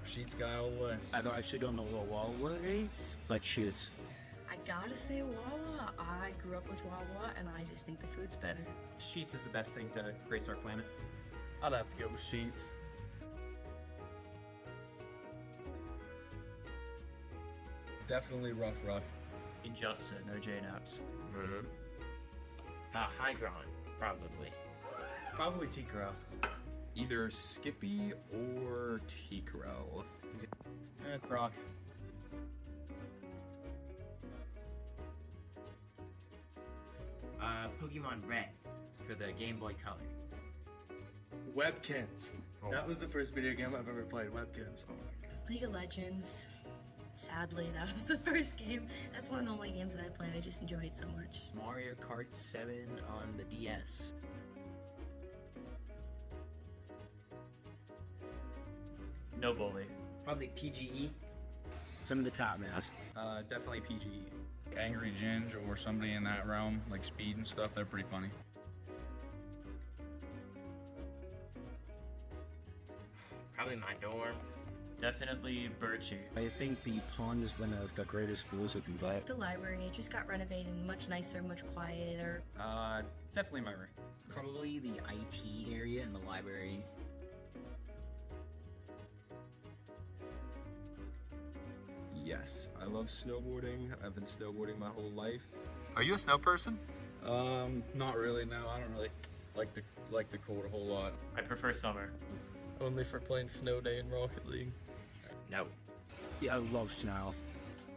Sheets guy all the way. I actually don't know what Wawa is, but shoes. I gotta say Wawa. I grew up with Wawa, and I just think the food's better. Sheets is the best thing to grace our planet. I'd have to go with Sheets. Definitely rough. Injustice, no J-Naps. Hydron, probably. Probably T-Crow. Either Skippy or T-Crow. Croc. Pokemon Red for the Game Boy Color. Webkins. That was the first video game I've ever played. Webkins. Oh my god. League of Legends. Sadly, that was the first game. That's one of the only games that I played. I just enjoy it so much. Mario Kart 7 on the DS. No bully. Probably PGE. Some of the top mouse. Definitely PGE. Angry Ginge or somebody in that realm, like Speed and stuff, they're pretty funny. Probably my dorm. Definitely Birchie. I think the pond is one of the greatest schools you can play. The library, it just got renovated, much nicer, much quieter. Definitely my room. Probably the IT area and the library. Yes, I love snowboarding. I've been snowboarding my whole life. Are you a snow person? Not really. No, I don't really like the cold a whole lot. I prefer summer. Only for playing Snow Day in Rocket League. No. Yeah, I love snow.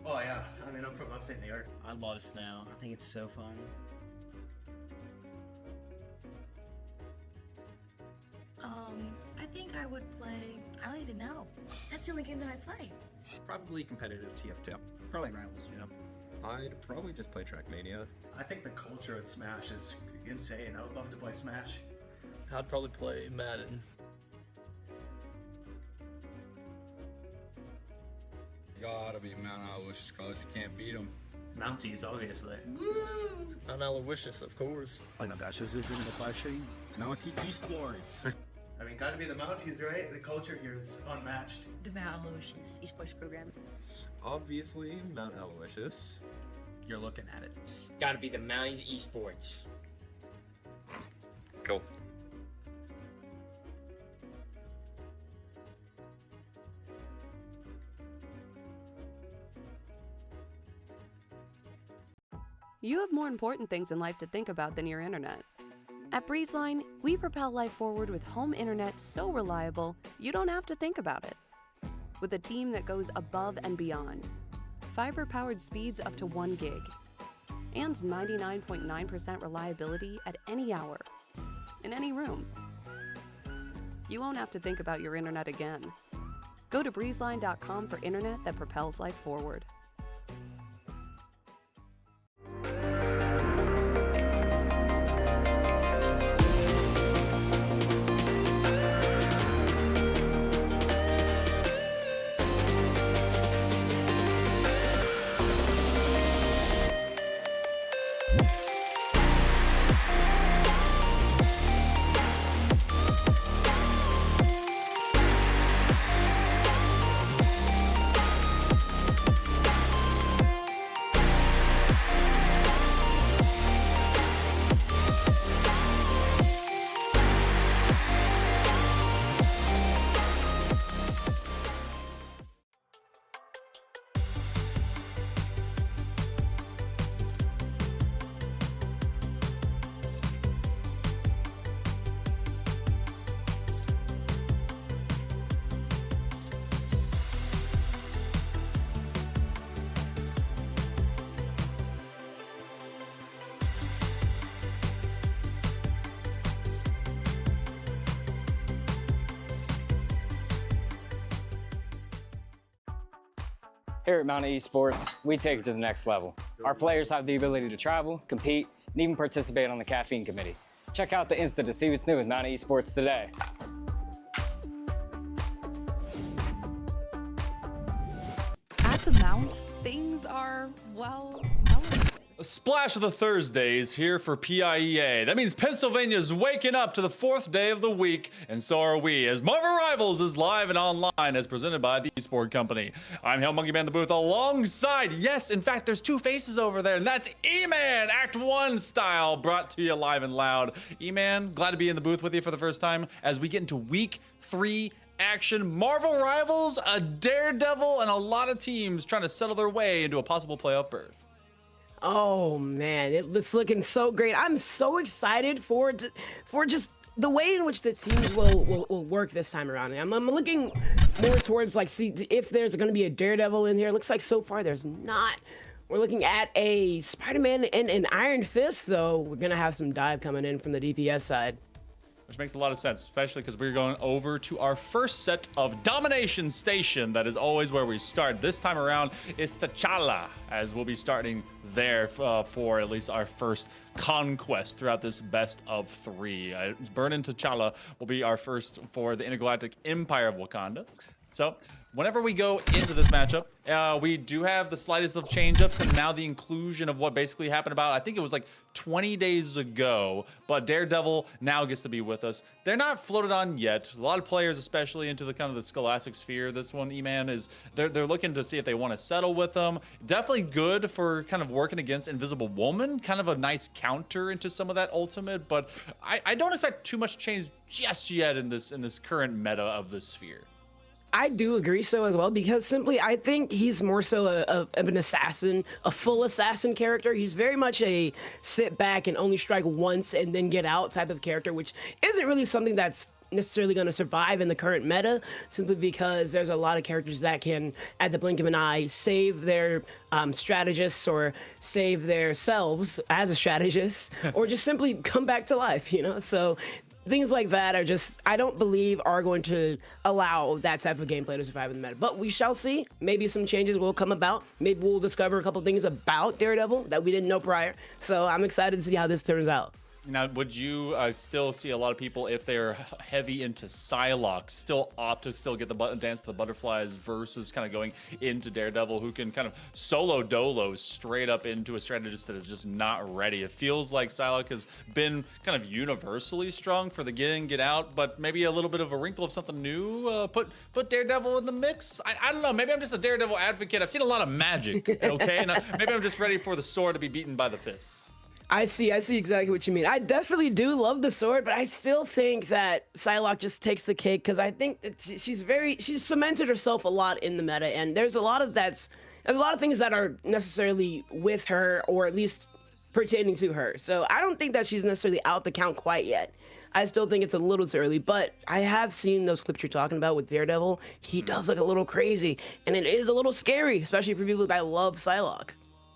Oh yeah. I mean, I'm from upstate New York. I love snow. I think it's so fun. I think I would play, I don't even know. That's the only game that I play. Probably competitive TF2. Probably Rivals, you know. I'd probably just play Trackmania. I think the culture at Smash is insane. I would love to play Smash. I'd probably play Madden. Gotta be Mount Aloysius College. You can't beat them. Mounties, obviously. Mount Aloysius, of course. Oh my gosh, this isn't the question. Mountie Esports. I mean, gotta be the Mounties, right? The culture here is unmatched. The Mount Aloysius esports program. Obviously, Mount Aloysius. You're looking at it. Gotta be the Mounties Esports. Cool. You have more important things in life to think about than your internet. At BreezeLine, we propel life forward with home internet so reliable, you don't have to think about it. With a team that goes above and beyond. Fiber-powered speeds up to 1 gig. And 99.9% reliability at any hour. In any room. You won't have to think about your internet again. Go to breezeline.com for internet that propels life forward. Here at Mountain Esports, we take it to the next level. Our players have the ability to travel, compete, and even participate on the caffeine committee. Check out the Insta to see what's new with Mountain Esports today. At the Mount, things are, well, elevated. A splash of the Thursdays here for PIEA. That means Pennsylvania's waking up to the 4th day of the week, and so are we, as Marvel Rivals is live and online as presented by the Esport Company. I'm Hail Monkey Man in the booth alongside, yes, in fact, there's two faces over there, and that's E-Man, Act 1 style, brought to you live and loud. E-Man, glad to be in the booth with you for the first time as we get into week 3 action. Marvel Rivals, a Daredevil, and a lot of teams trying to settle their way into a possible playoff berth. Oh man, it's looking so great. I'm so excited for just the way in which the teams will work this time around. I'm looking more towards see if there's going to be a Daredevil in here. It looks like so far there's not. We're looking at a Spider-Man and an Iron Fist, though. We're going to have some dive coming in from the DPS side. Which makes a lot of sense, especially because we're going over to our first set of Domination Station. That is always where we start. This time around is T'Challa, as we'll be starting there for at least our first conquest throughout this best of 3. Burnin' T'Challa will be our first for the Intergalactic Empire of Wakanda. So whenever we go into this matchup, we do have the slightest of change-ups and now the inclusion of what basically happened about, I think it was 20 days ago, but Daredevil now gets to be with us. They're not floated on yet. A lot of players, especially into the kind of the Scholastic sphere, this one, E-Man, is they're looking to see if they want to settle with them. Definitely good for kind of working against Invisible Woman, kind of a nice counter into some of that ultimate, but I don't expect too much change just yet in this current meta of the sphere. I do agree so as well, because simply I think he's more so of an assassin, a full assassin character. He's very much a sit back and only strike once and then get out type of character, which isn't really something that's necessarily going to survive in the current meta, simply because there's a lot of characters that can, at the blink of an eye, save their strategists or save their selves as a strategist, or just simply come back to life, So things like that are just, I don't believe are going to allow that type of gameplay to survive in the meta. But we shall see. Maybe some changes will come about. Maybe we'll discover a couple things about Daredevil that we didn't know prior. So I'm excited to see how this turns out. Now, would you still see a lot of people, if they're heavy into Psylocke, still opt to still get the Dance of the Butterflies versus kind of going into Daredevil, who can kind of solo dolo straight up into a strategist that is just not ready? It feels like Psylocke has been kind of universally strong for the get in, get out, but maybe a little bit of a wrinkle of something new. Put Daredevil in the mix. I don't know. Maybe I'm just a Daredevil advocate. I've seen a lot of magic, okay? And maybe I'm just ready for the sword to be beaten by the fists. I see exactly what you mean. I definitely do love the sword, but I still think that Psylocke just takes the cake, because I think that she's cemented herself a lot in the meta, and there's a lot of things that are necessarily with her, or at least pertaining to her. So I don't think that she's necessarily out the count quite yet. I still think it's a little too early, but I have seen those clips you're talking about with Daredevil. He does look a little crazy, and it is a little scary, especially for people that love Psylocke.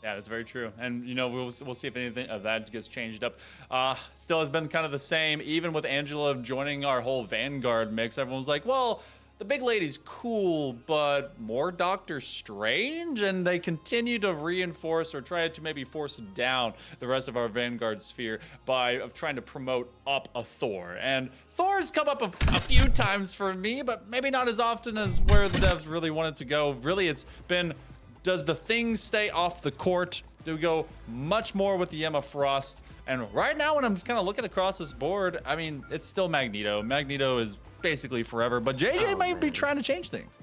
Yeah, that's very true. And, we'll see if anything of that gets changed up. Still has been kind of the same. Even with Angela joining our whole Vanguard mix, everyone's like, well, the big lady's cool, but more Doctor Strange? And they continue to reinforce or try to maybe force down the rest of our Vanguard sphere by trying to promote up a Thor. And Thor's come up a few times for me, but maybe not as often as where the devs really wanted to go. Really, it's been, does the thing stay off the court? Do we go much more with the Emma Frost? And right now, when I'm kind of looking across this board, I mean, it's still Magneto. Magneto is basically forever, but JJ might be trying to change things.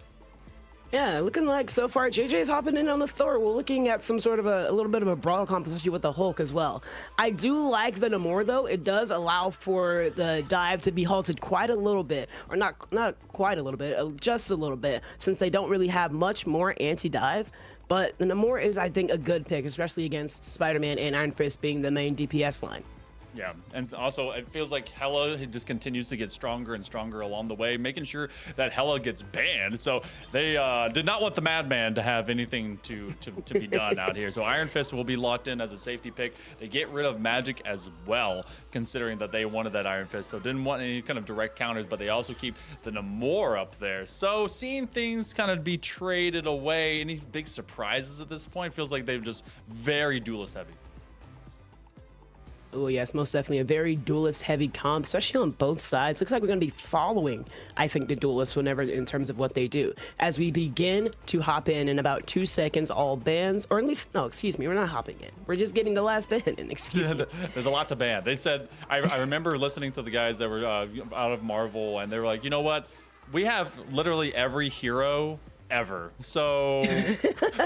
Yeah, looking like so far JJ's hopping in on the Thor. We're looking at some sort of a little bit of a brawl competition with the Hulk as well. I do like the Namor, though. It does allow for the dive to be halted quite a little bit, or not quite a little bit, just a little bit, since they don't really have much more anti-dive. But the Namor is, I think, a good pick, especially against Spider-Man and Iron Fist being the main DPS line. Yeah, and also it feels like Hela just continues to get stronger and stronger along the way, making sure that Hela gets banned. So they did not want the Madman to have anything to be done out here. So Iron Fist will be locked in as a safety pick. They get rid of magic as well, considering that they wanted that Iron Fist. So didn't want any kind of direct counters, but they also keep the Namor up there. So seeing things kind of be traded away, any big surprises at this point? Feels like they've just very duelist heavy. Oh yes, most definitely a very duelist heavy comp, especially on both sides. Looks like we're going to be following, I think, the duelists whenever in terms of what they do. As we begin to hop in about 2 seconds, all bans, or at least, no, excuse me, we're not hopping in. We're just getting the last ban in, excuse me. There's a lot to ban. They said, I remember listening to the guys that were out of Marvel, and they were like, you know what? We have literally every hero ever. So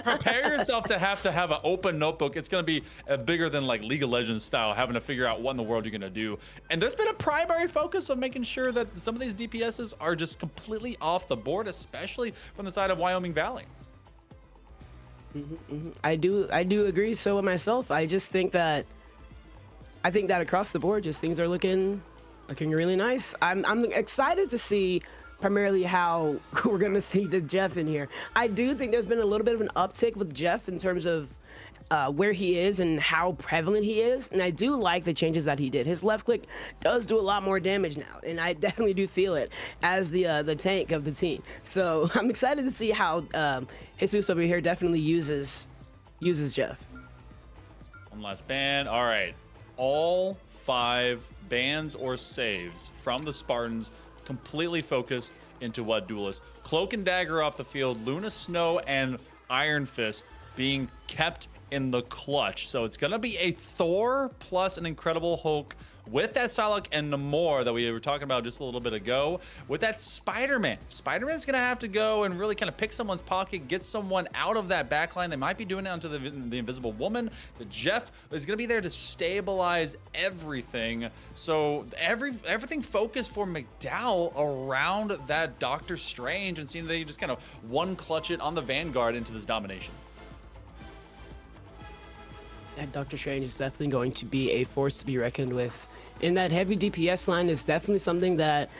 prepare yourself to have an open notebook. It's going to be bigger than like League of Legends style, having to figure out what in the world you're going to do. And there's been a primary focus of making sure that some of these DPSs are just completely off the board, especially from the side of Wyoming Valley. I do agree so with myself. I think that across the board, just things are looking really nice. I'm excited to see primarily how we're going to see the Jeff in here. I do think there's been a little bit of an uptick with Jeff in terms of where he is and how prevalent he is, and I do like the changes that he did. His left click does do a lot more damage now, and I definitely do feel it as the tank of the team. So I'm excited to see how Jesus over here definitely uses Jeff. One last ban. All right. All 5 bans or saves from the Spartans completely focused into what duelists. Cloak and Dagger off the field, Luna Snow and Iron Fist being kept in the clutch. So it's gonna be a Thor plus an Incredible Hulk with that Psylocke and Namor that we were talking about just a little bit ago, with that Spider-Man. Spider-Man's gonna have to go and really kind of pick someone's pocket, get someone out of that backline. They might be doing it onto the Invisible Woman. The Jeff is gonna be there to stabilize everything. So everything focused for McDowell around that Doctor Strange, and seeing they just kind of one clutch it on the Vanguard into this domination. That Doctor Strange is definitely going to be a force to be reckoned with. And that heavy DPS line is definitely something that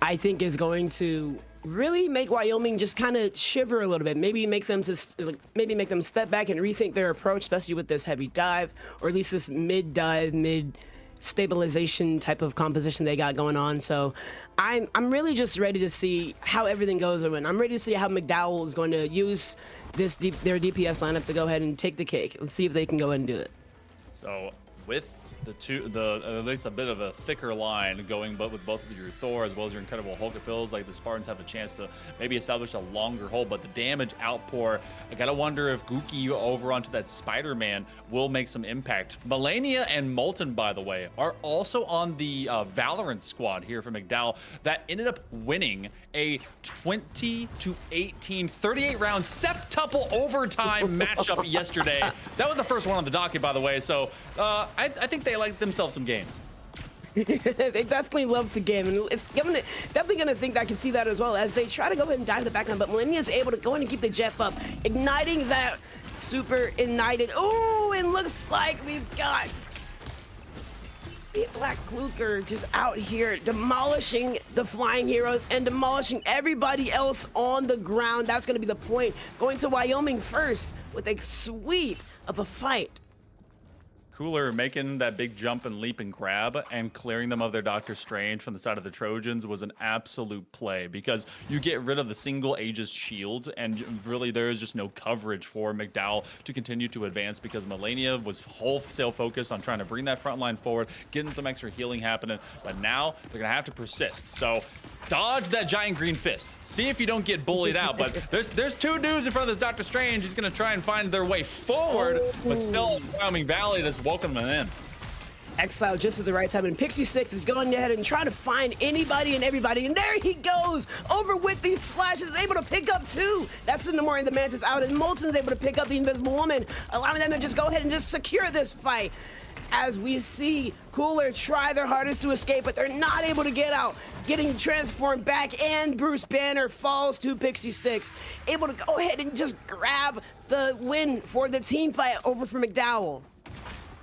I think is going to really make Wyoming just kind of shiver a little bit. Maybe make them step back and rethink their approach, especially with this heavy dive, or at least this mid dive, mid stabilization type of composition they got going on. So I'm really just ready to see how everything goes. And I'm ready to see how McDowell is going to use their DPS lineup to go ahead and take the cake. Let's see if they can go ahead and do it. So with at least a bit of a thicker line going, but with both of your Thor as well as your Incredible Hulk, it feels like the Spartans have a chance to maybe establish a longer hold. But the damage outpour, I gotta wonder if Gookie over onto that Spider-Man will make some impact. Melania and Molten, by the way, are also on the Valorant squad here for McDowell that ended up winning a 20-18 38-round septuple overtime matchup yesterday. That was the first one on the docket, by the way. So I think they like themselves some games. They definitely love to game, and it's definitely gonna think that I can see that as well as they try to go ahead and dive the background. But Millennia is able to go in and keep the Jeff up, igniting that super ignited. Ooh, and looks like we've got Black Kluker just out here demolishing the flying heroes and demolishing everybody else on the ground. That's gonna be the point. Going to Wyoming first with a sweep of a fight. Cooler making that big jump and leap and grab and clearing them of their Doctor Strange from the side of the Trojans was an absolute play, because you get rid of the single Aegis shield and really there is just no coverage for McDowell to continue to advance, because Melania was wholesale focused on trying to bring that front line forward, getting some extra healing happening, but now they're gonna have to persist. So dodge that giant green fist. See if you don't get bullied out. But there's 2 dudes in front of this Doctor Strange. He's gonna try and find their way forward, but still Wyoming Valley that's welcoming them in. Exile just at the right time, and Pixie 6 is going ahead and trying to find anybody and everybody, and there he goes over with these slashes, able to pick up 2. That's the Namor and the Mantis out, and Molten's able to pick up the Invisible Woman, allowing them to just go ahead and just secure this fight. As we see Cooler try their hardest to escape, but they're not able to get out. Getting transformed back, and Bruce Banner falls to Pixie Sticks, able to go ahead and just grab the win for the team fight over for McDowell.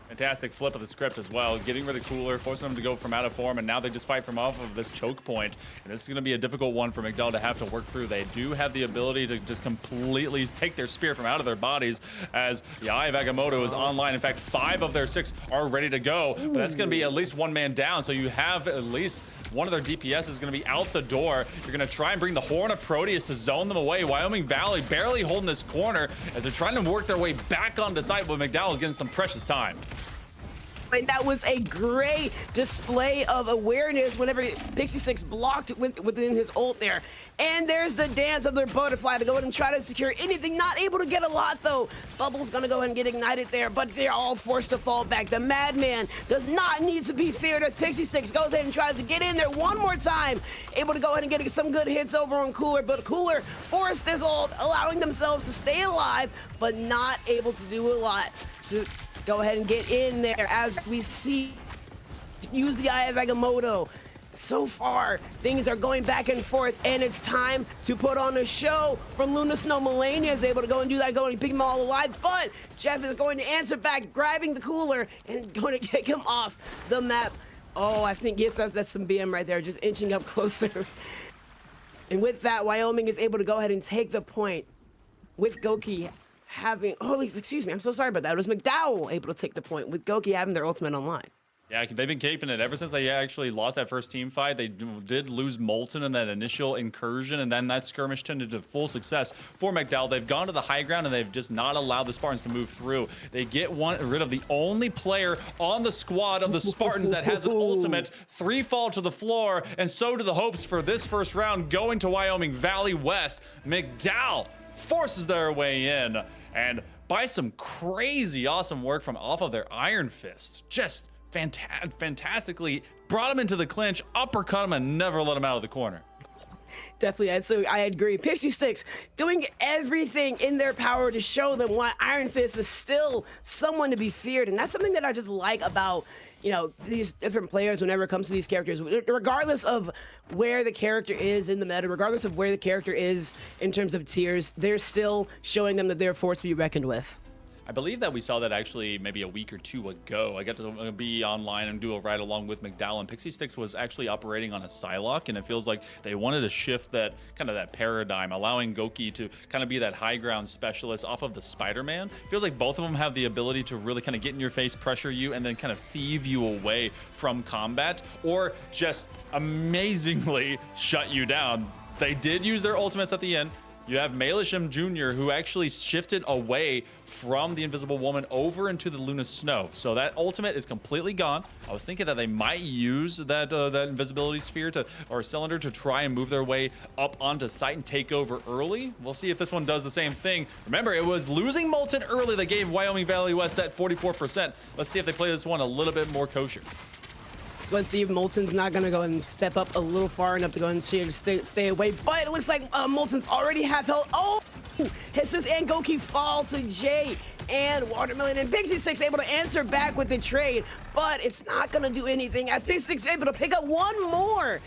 Fantastic flip of the script as well, getting rid of Cooler, forcing them to go from out of form, and now they just fight from off of this choke point. And this is going to be a difficult one for McDowell to have to work through. They do have the ability to just completely take their spear from out of their bodies, as the Eye of Agamotto is online. In fact, 5 of their 6 are ready to go, but that's going to be at least 1 man down, so you have at least one of their DPS is going to be out the door. You're going to try and bring the Horn of Proteus to zone them away. Wyoming Valley barely holding this corner as they're trying to work their way back onto site, but McDowell is getting some precious time. And that was a great display of awareness whenever Pixie Six blocked within his ult there. And there's the dance of their butterfly to go ahead and try to secure anything. Not able to get a lot, though. Bubble's going to go ahead and get ignited there, but they're all forced to fall back. The Madman does not need to be feared as Pixie Six goes ahead and tries to get in there one more time. Able to go ahead and get some good hits over on Cooler, but Cooler forced his ult, allowing themselves to stay alive, but not able to do a lot to go ahead and get in there as we see use the Eye of Agamotto. So far, things are going back and forth, and it's time to put on a show from Luna Snow. Melania is able to go and do that, going and pick them all alive, but Jeff is going to answer back, grabbing the Cooler and going to kick him off the map. Oh, I think, yes, that's some BM right there, just inching up closer. And with that, Wyoming is able to go ahead and take the point with Goki having, oh, excuse me, I'm so sorry about that. It was McDowell able to take the point with Goki having their ultimate online. Yeah, they've been keeping it ever since they actually lost that first team fight. They did lose Molten in that initial incursion, and then that skirmish turned into full success for McDowell. They've gone to the high ground, and they've just not allowed the Spartans to move through. They get rid of the only player on the squad of the Spartans that has an ultimate. 3 fall to the floor, and so do the hopes for this first round going to Wyoming Valley West. McDowell forces their way in, and by some crazy awesome work from off of their Iron Fist, just fantastically brought him into the clinch, uppercut him, and never let him out of the corner. Definitely, so I agree. Pixie Six doing everything in their power to show them why Iron Fist is still someone to be feared, and that's something that I just like about, you know, these different players whenever it comes to these characters, regardless of where the character is in the meta, regardless of where the character is in terms of tiers, they're still showing them that they're a force to be reckoned with. I believe that we saw that actually maybe a week or two ago. I got to be online and do a ride along with McDowell, and Pixie Sticks was actually operating on a Psylocke, and it feels like they wanted to shift that kind of that paradigm, allowing Goki to kind of be that high ground specialist off of the Spider-Man. Feels like both of them have the ability to really kind of get in your face, pressure you, and then kind of thieve you away from combat, or just amazingly shut you down. They did use their ultimates at the end. You have Malisham Jr., who actually shifted away from the Invisible Woman over into the Luna Snow. So that ultimate is completely gone. I was thinking that they might use that invisibility sphere or cylinder to try and move their way up onto site and take over early. We'll see if this one does the same thing. Remember, it was losing Molten early that gave Wyoming Valley West that 44%. Let's see if they play this one a little bit more kosher. Let's see if Molten's not going to go and step up a little far enough to go and stay away. But it looks like Molten's already half health. Oh! Jesus and Goki fall to Jay and Watermelon. And Pixie Six able to answer back with the trade. But it's not going to do anything as Pixie Six able to pick up one more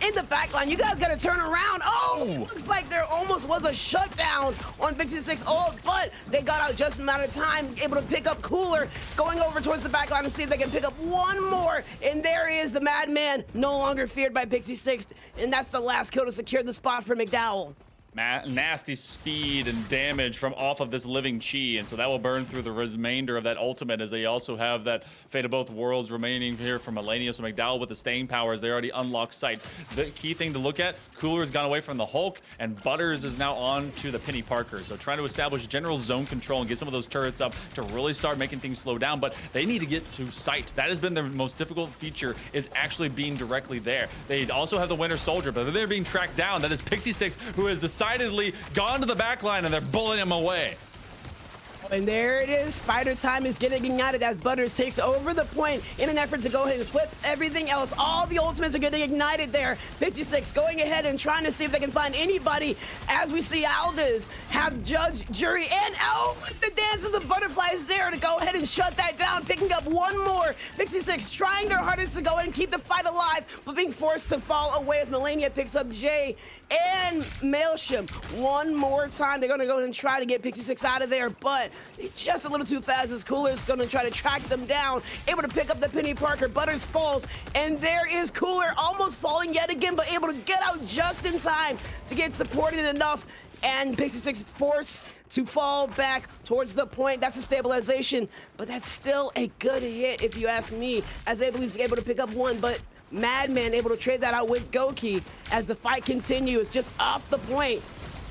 in the back line. You guys got to turn around. Oh, it looks like there almost was a shutdown on Pixie Six. Oh, but they got out just a matter of time, able to pick up Cooler, going over towards the back line to see if they can pick up one more. And there is the Madman, no longer feared by Pixie Six. And that's the last kill to secure the spot for McDowell. Nasty speed and damage from off of this living chi, and so that will burn through the remainder of that ultimate, as they also have that Fate of Both Worlds remaining here from Melania. So McDowell with the staying power as they already unlocked sight. The key thing to look at, Cooler's gone away from the Hulk, and Butters is now on to the Penny Parker. So trying to establish general zone control and get some of those turrets up to really start making things slow down, but they need to get to sight. That has been their most difficult feature, is actually being directly there. They also have the Winter Soldier, but they're being tracked down. That is Pixie Sticks, who has decidedly gone to the back line, and they're bullying him away. And there it is. Spider Time is getting ignited as Butters takes over the point in an effort to go ahead and flip everything else. All the ultimates are getting ignited there. 56 going ahead and trying to see if they can find anybody, as we see Aldez have judge, jury, and the dance of the butterflies there to go ahead and shut that down, picking up one more. 56 trying their hardest to go ahead and keep the fight alive, but being forced to fall away as Melania picks up Jay and Maelstrom one more time. They're going to go ahead and try to get Pixie Six out of there, but just a little too fast as Cooler's going to try to track them down. Able to pick up the Penny Parker. Butters falls, and there is Cooler almost falling yet again, but able to get out just in time to get supported enough, and Pixie Six forced to fall back towards the point. That's a stabilization, but that's still a good hit if you ask me, as he's able to pick up one, but Madman able to trade that out with Goki as the fight continues just off the point.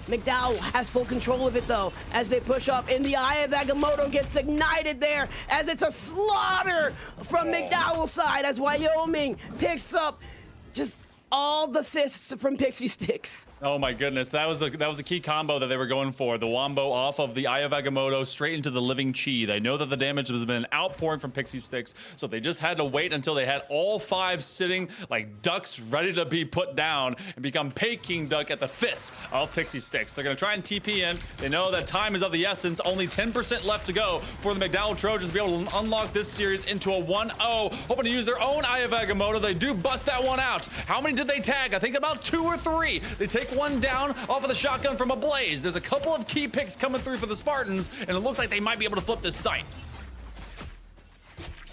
McDowell has full control of it though, as they push up, and the Eye of Agamotto gets ignited there, as it's a slaughter from McDowell's side, as Wyoming picks up just all the fists from Pixie Sticks. Oh my goodness, that was the key combo that they were going for. The wombo off of the Eye of Agamotto straight into the living chi. They know that the damage has been outpouring from Pixie Sticks, so they just had to wait until they had all 5 sitting like ducks ready to be put down and become Peking duck at the fists of Pixie Sticks. They're gonna try and TP in. They know that time is of the essence. Only 10% left to go for the McDowell Trojans to be able to unlock this series into a 1-0. Hoping to use their own Eye of Agamotto. They do bust that one out. How many did they tag? I think about 2 or 3. They take one down off of the shotgun from a Blaze. There's a couple of key picks coming through for the Spartans, and it looks like they might be able to flip this site.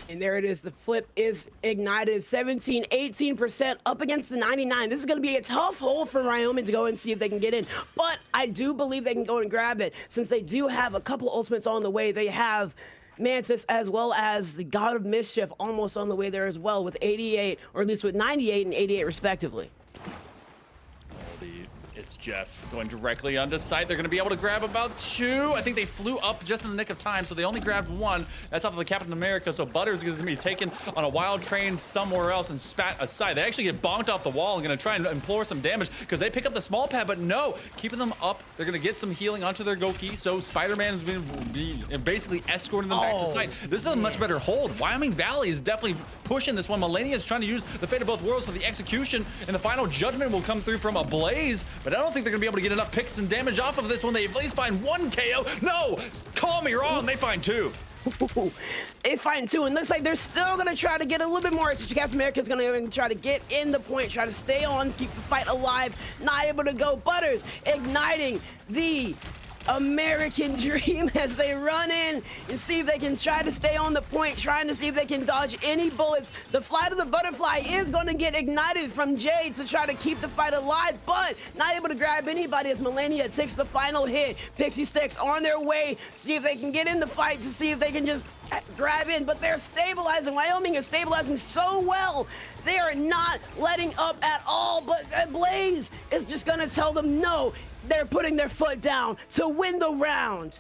And there it is. The flip is ignited. 17, 18% up against the 99. This is going to be a tough hole for Wyoming to go and see if they can get in. But I do believe they can go and grab it, since they do have a couple ultimates on the way. They have Mantis as well as the God of Mischief almost on the way there as well, with 88, or at least with 98 and 88 respectively. It's Jeff going directly onto site. They're going to be able to grab about 2. I think they flew up just in the nick of time, so they only grabbed 1. That's off of the Captain America, so Butters is going to be taken on a wild train somewhere else and spat aside. They actually get bonked off the wall and going to try and implore some damage because they pick up the small pad, but no, keeping them up. They're going to get some healing onto their Goki, so Spider-Man is going to be basically escorting them back to site. This is a much better hold. Wyoming Valley is definitely pushing this one. Melania is trying to use the Fate of Both Worlds, so the execution and the final judgment will come through from a Blaze, but I don't think they're gonna be able to get enough picks and damage off of this one. They at least find 1 KO. No, call me wrong. They find 2. They find 2, and looks like they're still gonna try to get a little bit more. So Captain America's gonna try to get in the point, try to stay on, keep the fight alive. Not able to go. Butters igniting the American Dream as they run in and see if they can try to stay on the point, trying to see if they can dodge any bullets. The Flight of the Butterfly is going to get ignited from Jay to try to keep the fight alive, but not able to grab anybody as Melania takes the final hit. Pixie Sticks on their way, see if they can get in the fight, to see if they can just grab in, but they're stabilizing. Wyoming is stabilizing so well. They are not letting up at all, but Blaze is just going to tell them no. They're putting their foot down to win the round.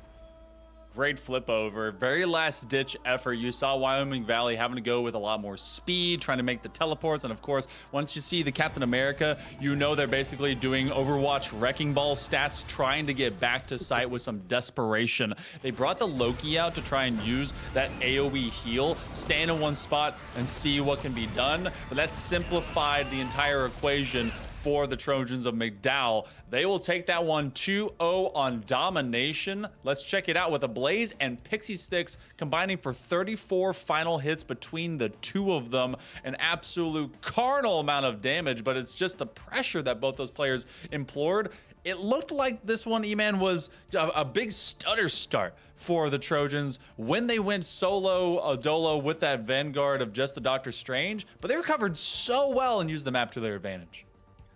Great flip over. Very last ditch effort. You saw Wyoming Valley having to go with a lot more speed, trying to make the teleports. And of course, once you see the Captain America, you know they're basically doing Overwatch Wrecking Ball stats, trying to get back to site with some desperation. They brought the Loki out to try and use that AoE heal, stand in one spot and see what can be done. But that simplified the entire equation for the Trojans of McDowell. They will take that one 2-0 on domination. Let's check it out with a Blaze and Pixie Sticks combining for 34 final hits between the 2 of them. An absolute carnal amount of damage, but it's just the pressure that both those players implored. It looked like this one, E-Man, was a big stutter start for the Trojans when they went solo dolo with that Vanguard of just the Doctor Strange, but they recovered so well and used the map to their advantage.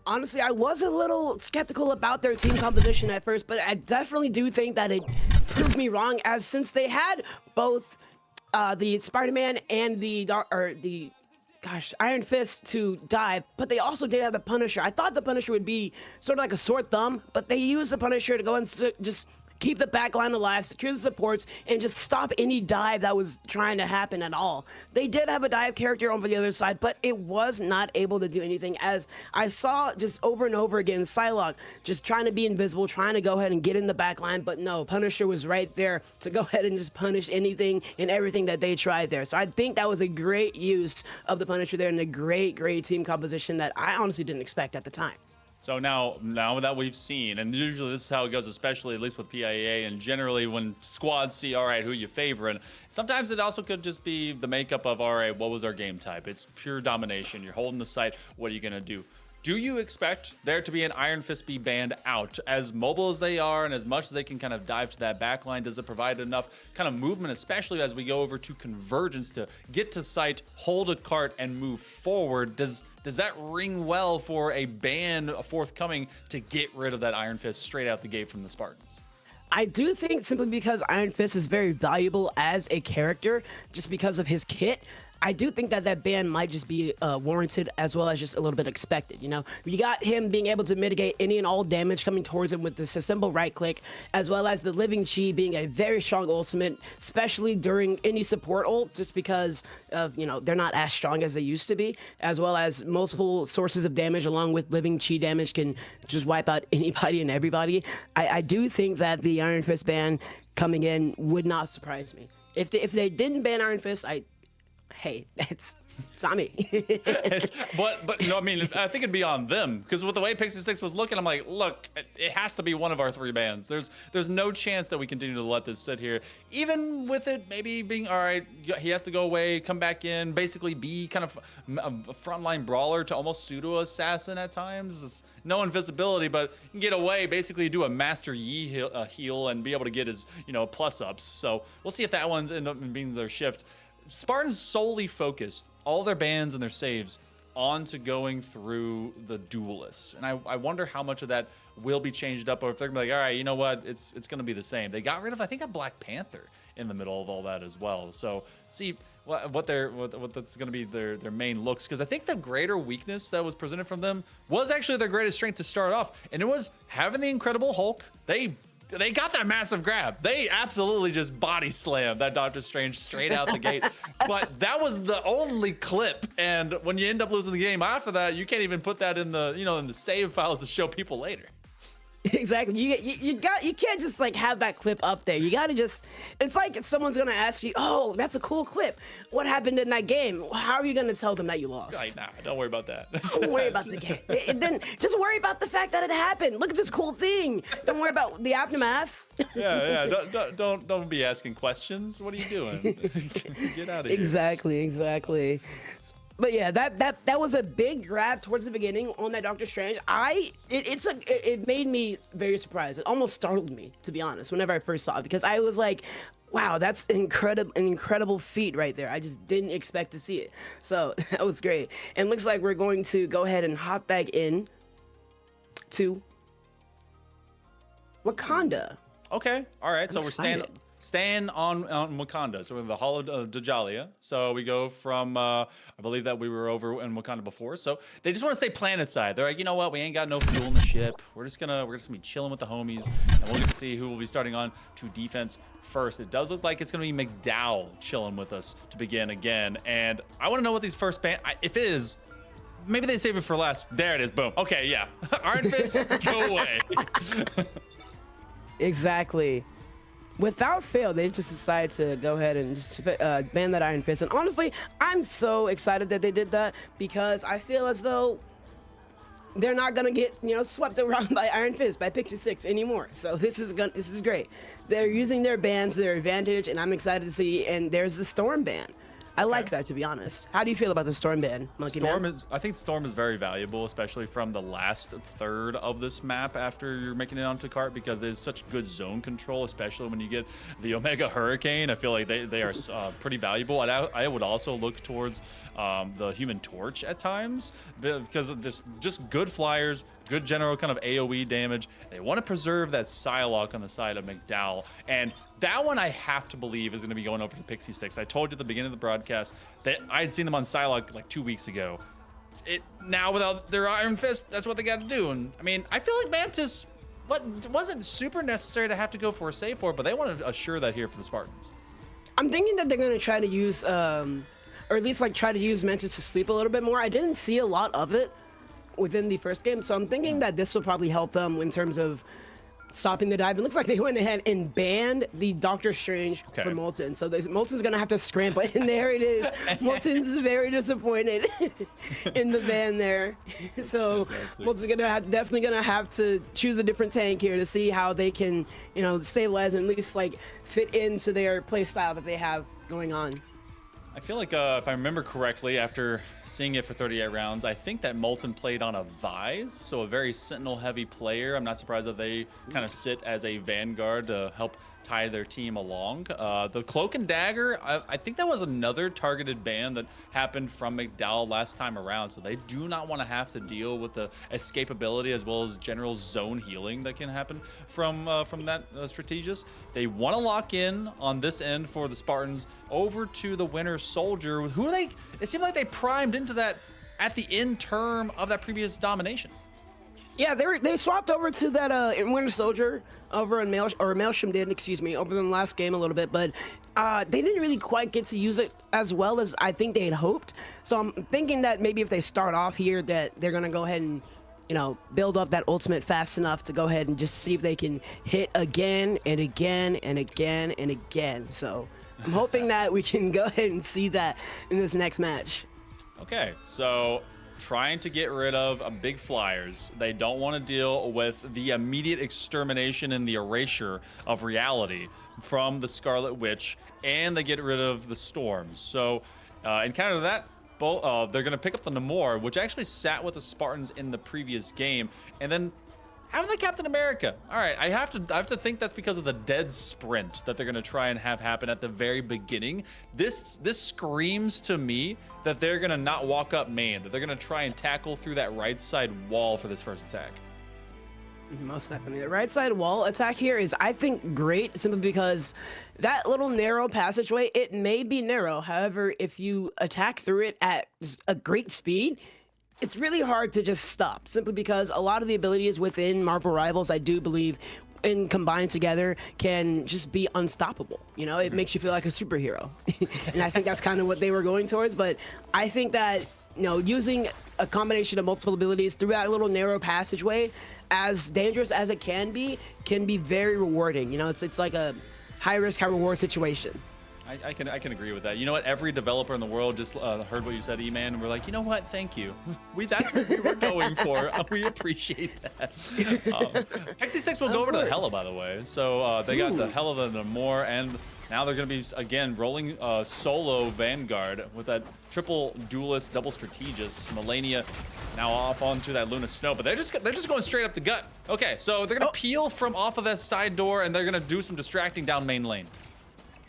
Honestly, I was a little skeptical about their team composition at first, but I definitely do think that it proved me wrong, as since they had both the Spider-Man and the Iron Fist to dive, but they also did have the Punisher. I thought the Punisher would be sort of like a sore thumb, but they used the Punisher to go and just keep the back line alive, secure the supports, and just stop any dive that was trying to happen at all. They did have a dive character on the other side, but it was not able to do anything, as I saw just over and over again, Psylocke just trying to be invisible, trying to go ahead and get in the back line, but no, Punisher was right there to go ahead and just punish anything and everything that they tried there. So I think that was a great use of the Punisher there, and a great team composition that I honestly didn't expect at the time. So now that we've seen, and usually this is how it goes, especially at least with PIA, and generally when squads see, all right, who you favoring, sometimes it also could just be the makeup of, all right, what was our game type? It's pure domination. You're holding the site. What are you going to do? Do you expect there to be an Iron Fist be banned out? As mobile as they are and as much as they can kind of dive to that back line, does it provide enough kind of movement, especially as we go over to Convergence, to get to site, hold a cart, and move forward? Does that ring well for a ban forthcoming to get rid of that Iron Fist straight out the gate from the Spartans? I do think simply because Iron Fist is very valuable as a character, just because of his kit. I do think that that ban might just be warranted as well as just a little bit expected. You know, you got him being able to mitigate any and all damage coming towards him with this simple right click, as well as the living chi being a very strong ultimate, especially during any support ult, just because of, you know, they're not as strong as they used to be, as well as multiple sources of damage along with living chi damage can just wipe out anybody and everybody. I do think that the Iron Fist ban coming in would not surprise me. If they didn't ban Iron Fist, hey, it's on me. but no, I mean, I think it'd be on them, because with the way Pixie Six was looking, I'm like, look, it has to be one of our 3 bans. There's no chance that we continue to let this sit here, even with it maybe being all right. He has to go away, come back in, basically be kind of a frontline brawler to almost pseudo assassin at times. It's no invisibility, but you can get away, basically do a Master Yi heal and be able to get his plus ups. So we'll see if that one's end up being their shift. Spartan's solely focused all their bans and their saves onto going through the duelists, and I wonder how much of that will be changed up, or if they're gonna be like, all right, you know what, it's gonna be the same. They got rid of, I think, a Black Panther in the middle of all that as well. So see what that's gonna be their main looks, because I think the greater weakness that was presented from them was actually their greatest strength to start off, and it was having the Incredible Hulk. They got that massive grab. They absolutely just body slammed that Doctor Strange straight out the gate. But that was the only clip. And when you end up losing the game after that, you can't even put that in the in the save files to show people later. Exactly. You can't just like have that clip up there. You gotta just. It's like if someone's gonna ask you, "Oh, that's a cool clip. What happened in that game?" How are you gonna tell them that you lost? Right, nah, don't worry about that. Don't worry about the game. Then just worry about the fact that it happened. Look at this cool thing. Don't worry about the aftermath. Yeah. Don't be asking questions. What are you doing? Get out of here. Exactly. But yeah, that was a big grab towards the beginning on that Doctor Strange. It made me very surprised. It almost startled me, to be honest, whenever I first saw it, because I was like, wow, that's an incredible feat right there. I just didn't expect to see it. So that was great. And looks like we're going to go ahead and hop back in to Wakanda. Okay, all right. So we're staying on Wakanda. So we're in the Hall of Djalia. So we go from, I believe that we were over in Wakanda before. So they just want to stay planet side. They're like, you know what? We ain't got no fuel in the ship. We're just gonna be chilling with the homies, and we'll get to see who will be starting on to defense first. It does look like it's gonna be McDowell chilling with us to begin again. And I want to know what these first if it is. Maybe they save it for last. There it is. Boom. Okay, yeah. Iron Fist, go away. Exactly. Without fail, they just decided to go ahead and just ban that Iron Fist. And honestly, I'm so excited that they did that, because I feel as though they're not gonna get swept around by Iron Fist, by Pixie Six anymore. So this is great. They're using their bans to their advantage, and I'm excited to see. And there's the Storm ban. I like that, to be honest. How do you feel about the Storm ban, Monkey Man? I think Storm is very valuable, especially from the last third of this map after you're making it onto cart, because there's such good zone control, especially when you get the Omega Hurricane. I feel like they are pretty valuable. I would also look towards the Human Torch at times, because of just good flyers, good general kind of AoE damage. They want to preserve that Psylocke on the side of McDowell, and that one I have to believe is going to be going over to Pixie Sticks. I told you at the beginning of the broadcast that I had seen them on Psylocke like 2 weeks ago. Now without their Iron Fist, that's what they got to do. And I mean, I feel like Mantis wasn't super necessary to have to go for a save for, but they want to assure that here for the Spartans. I'm thinking that they're going to try to use, or at least like try to use Mantis to sleep a little bit more. I didn't see a lot of it within the first game, so I'm thinking that this will probably help them in terms of stopping the dive. It looks like they went ahead and banned the Doctor Strange for Molten, so Molten's gonna have to scramble, and there it is. Molten's very disappointed in the ban there. So Molten's definitely gonna have to choose a different tank here to see how they can stabilize and at least like fit into their play style that they have going on. I feel like if I remember correctly, after seeing it for 38 rounds. I think that Molten played on a Vise, so a very Sentinel-heavy player. I'm not surprised that they kind of sit as a Vanguard to help tie their team along. The Cloak and Dagger, I think that was another targeted ban that happened from McDowell last time around, so they do not want to have to deal with the escapability as well as general zone healing that can happen from that strategist. They want to lock in on this end for the Spartans over to the Winter Soldier, with who they, it seemed like they primed into that at the end term of that previous domination. Yeah, they swapped over to that Winter Soldier over in Maelstrom did, excuse me, over in the last game a little bit, but they didn't really quite get to use it as well as I think they had hoped. So I'm thinking that maybe if they start off here, that they're gonna go ahead and, you know, build up that ultimate fast enough to go ahead and just see if they can hit again and again and again and again. So I'm hoping that we can go ahead and see that in this next match. Okay, so trying to get rid of big flyers. They don't want to deal with the immediate extermination and the erasure of reality from the Scarlet Witch, and they get rid of the storms. So in counter to that, they're going to pick up the Namor, which actually sat with the Spartans in the previous game, and then having the Captain America. All right, I have to think that's because of the dead sprint that they're going to try and have happen at the very beginning. This screams to me that they're going to not walk up main, that they're going to try and tackle through that right side wall for this first attack. Most definitely. The right side wall attack here is, I think, great simply because that little narrow passageway, it may be narrow. However, if you attack through it at a great speed, it's really hard to just stop, simply because a lot of the abilities within Marvel Rivals, I do believe, and combined together, can just be unstoppable. You know, it makes you feel like a superhero. And I think that's kind of what they were going towards. But I think that, you know, using a combination of multiple abilities through that little narrow passageway, as dangerous as it can be very rewarding. You know, it's like a high risk, high reward situation. I can agree with that. You know what? Every developer in the world just heard what you said, E-Man, and we're like, you know what? Thank you. That's what we were going for. We appreciate that. XC6 will go over to the Hela, by the way. So they got the Hela, the Namor, and now they're going to be, again, rolling solo Vanguard with that triple duelist, double strategist. Melania now off onto that Luna Snow, but they're just going straight up the gut. Okay, so they're going to peel from off of that side door, and they're going to do some distracting down main lane.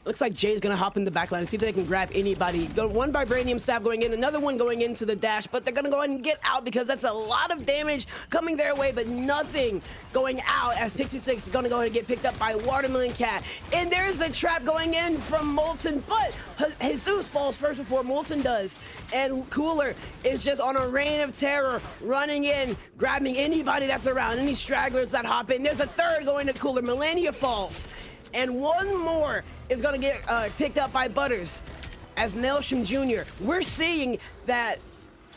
Looks like Jay's gonna hop in the backline and see if they can grab anybody. One Vibranium Staff going in, another one going into the dash, but they're gonna go ahead and get out because that's a lot of damage coming their way, but nothing going out as Pixie 6 is gonna go ahead and get picked up by Watermelon Cat. And there's the trap going in from Molten, but Jesus falls first before Molten does. And Cooler is just on a reign of terror, running in, grabbing anybody that's around, any stragglers that hop in. There's a third going to Cooler. Melania falls. And one more is going to get picked up by Butters as Maelstrom Jr. We're seeing that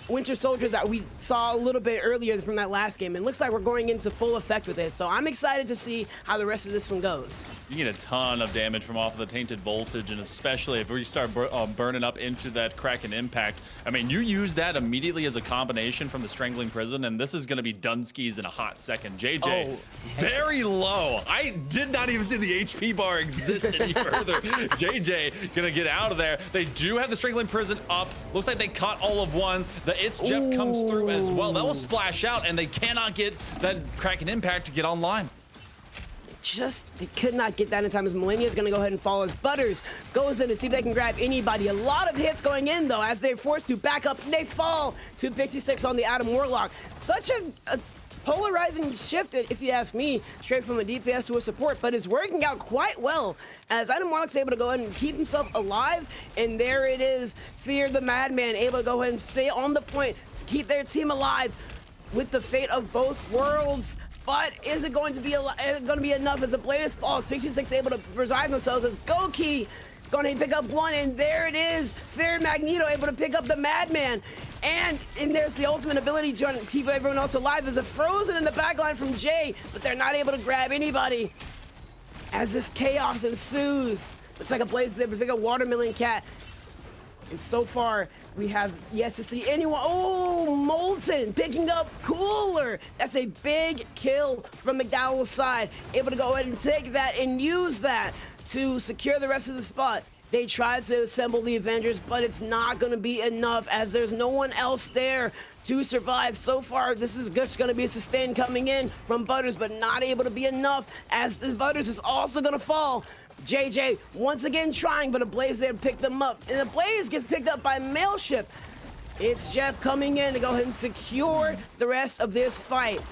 Winter Soldier that we saw a little bit earlier from that last game. It looks like we're going into full effect with it. So I'm excited to see how the rest of this one goes. You get a ton of damage from off of the Tainted Voltage, and especially if we start burning up into that Kraken Impact. I mean, you use that immediately as a combination from the Strangling Prison, and this is going to be Dunskies in a hot second. JJ, very low. I did not even see the HP bar exist any further. JJ going to get out of there. They do have the Strangling Prison up. Looks like they caught all of one. The It's Jeff comes through as well. That will splash out, and they cannot get that Kraken Impact to get online. They could not get that in time as Melania is going to go ahead and fall as Butters goes in to see if they can grab anybody. A lot of hits going in, though, as they're forced to back up. They fall to Pixie 6 on the Adam Warlock. Such a polarizing shift, if you ask me, straight from a DPS to a support, but it's working out quite well as Adam Warlock's able to go ahead and keep himself alive. And there it is, Fear the Madman able to go ahead and stay on the point to keep their team alive with the fate of both worlds. But is it going to be enough as the Bladus falls? Pixie 6 able to revive themselves as Goki going to pick up one, and there it is. Fair Magneto able to pick up the Madman. And there's the ultimate ability to keep everyone else alive. There's a Frozen in the backline from Jay, but they're not able to grab anybody as this chaos ensues. Looks like a Blaze is able to pick up Watermelon Cat. And so far, we have yet to see anyone. Oh, Molten picking up Cooler. That's a big kill from McDowell's side. Able to go ahead and take that and use that to secure the rest of the spot. They tried to assemble the Avengers, but it's not going to be enough as there's no one else there to survive. So far, this is just going to be a sustain coming in from Butters, but not able to be enough as the Butters is also going to fall. JJ once again trying, but a Blaze there picked them up, and the Blaze gets picked up by Mailship. It's Jeff coming in to go ahead and secure the rest of this fight.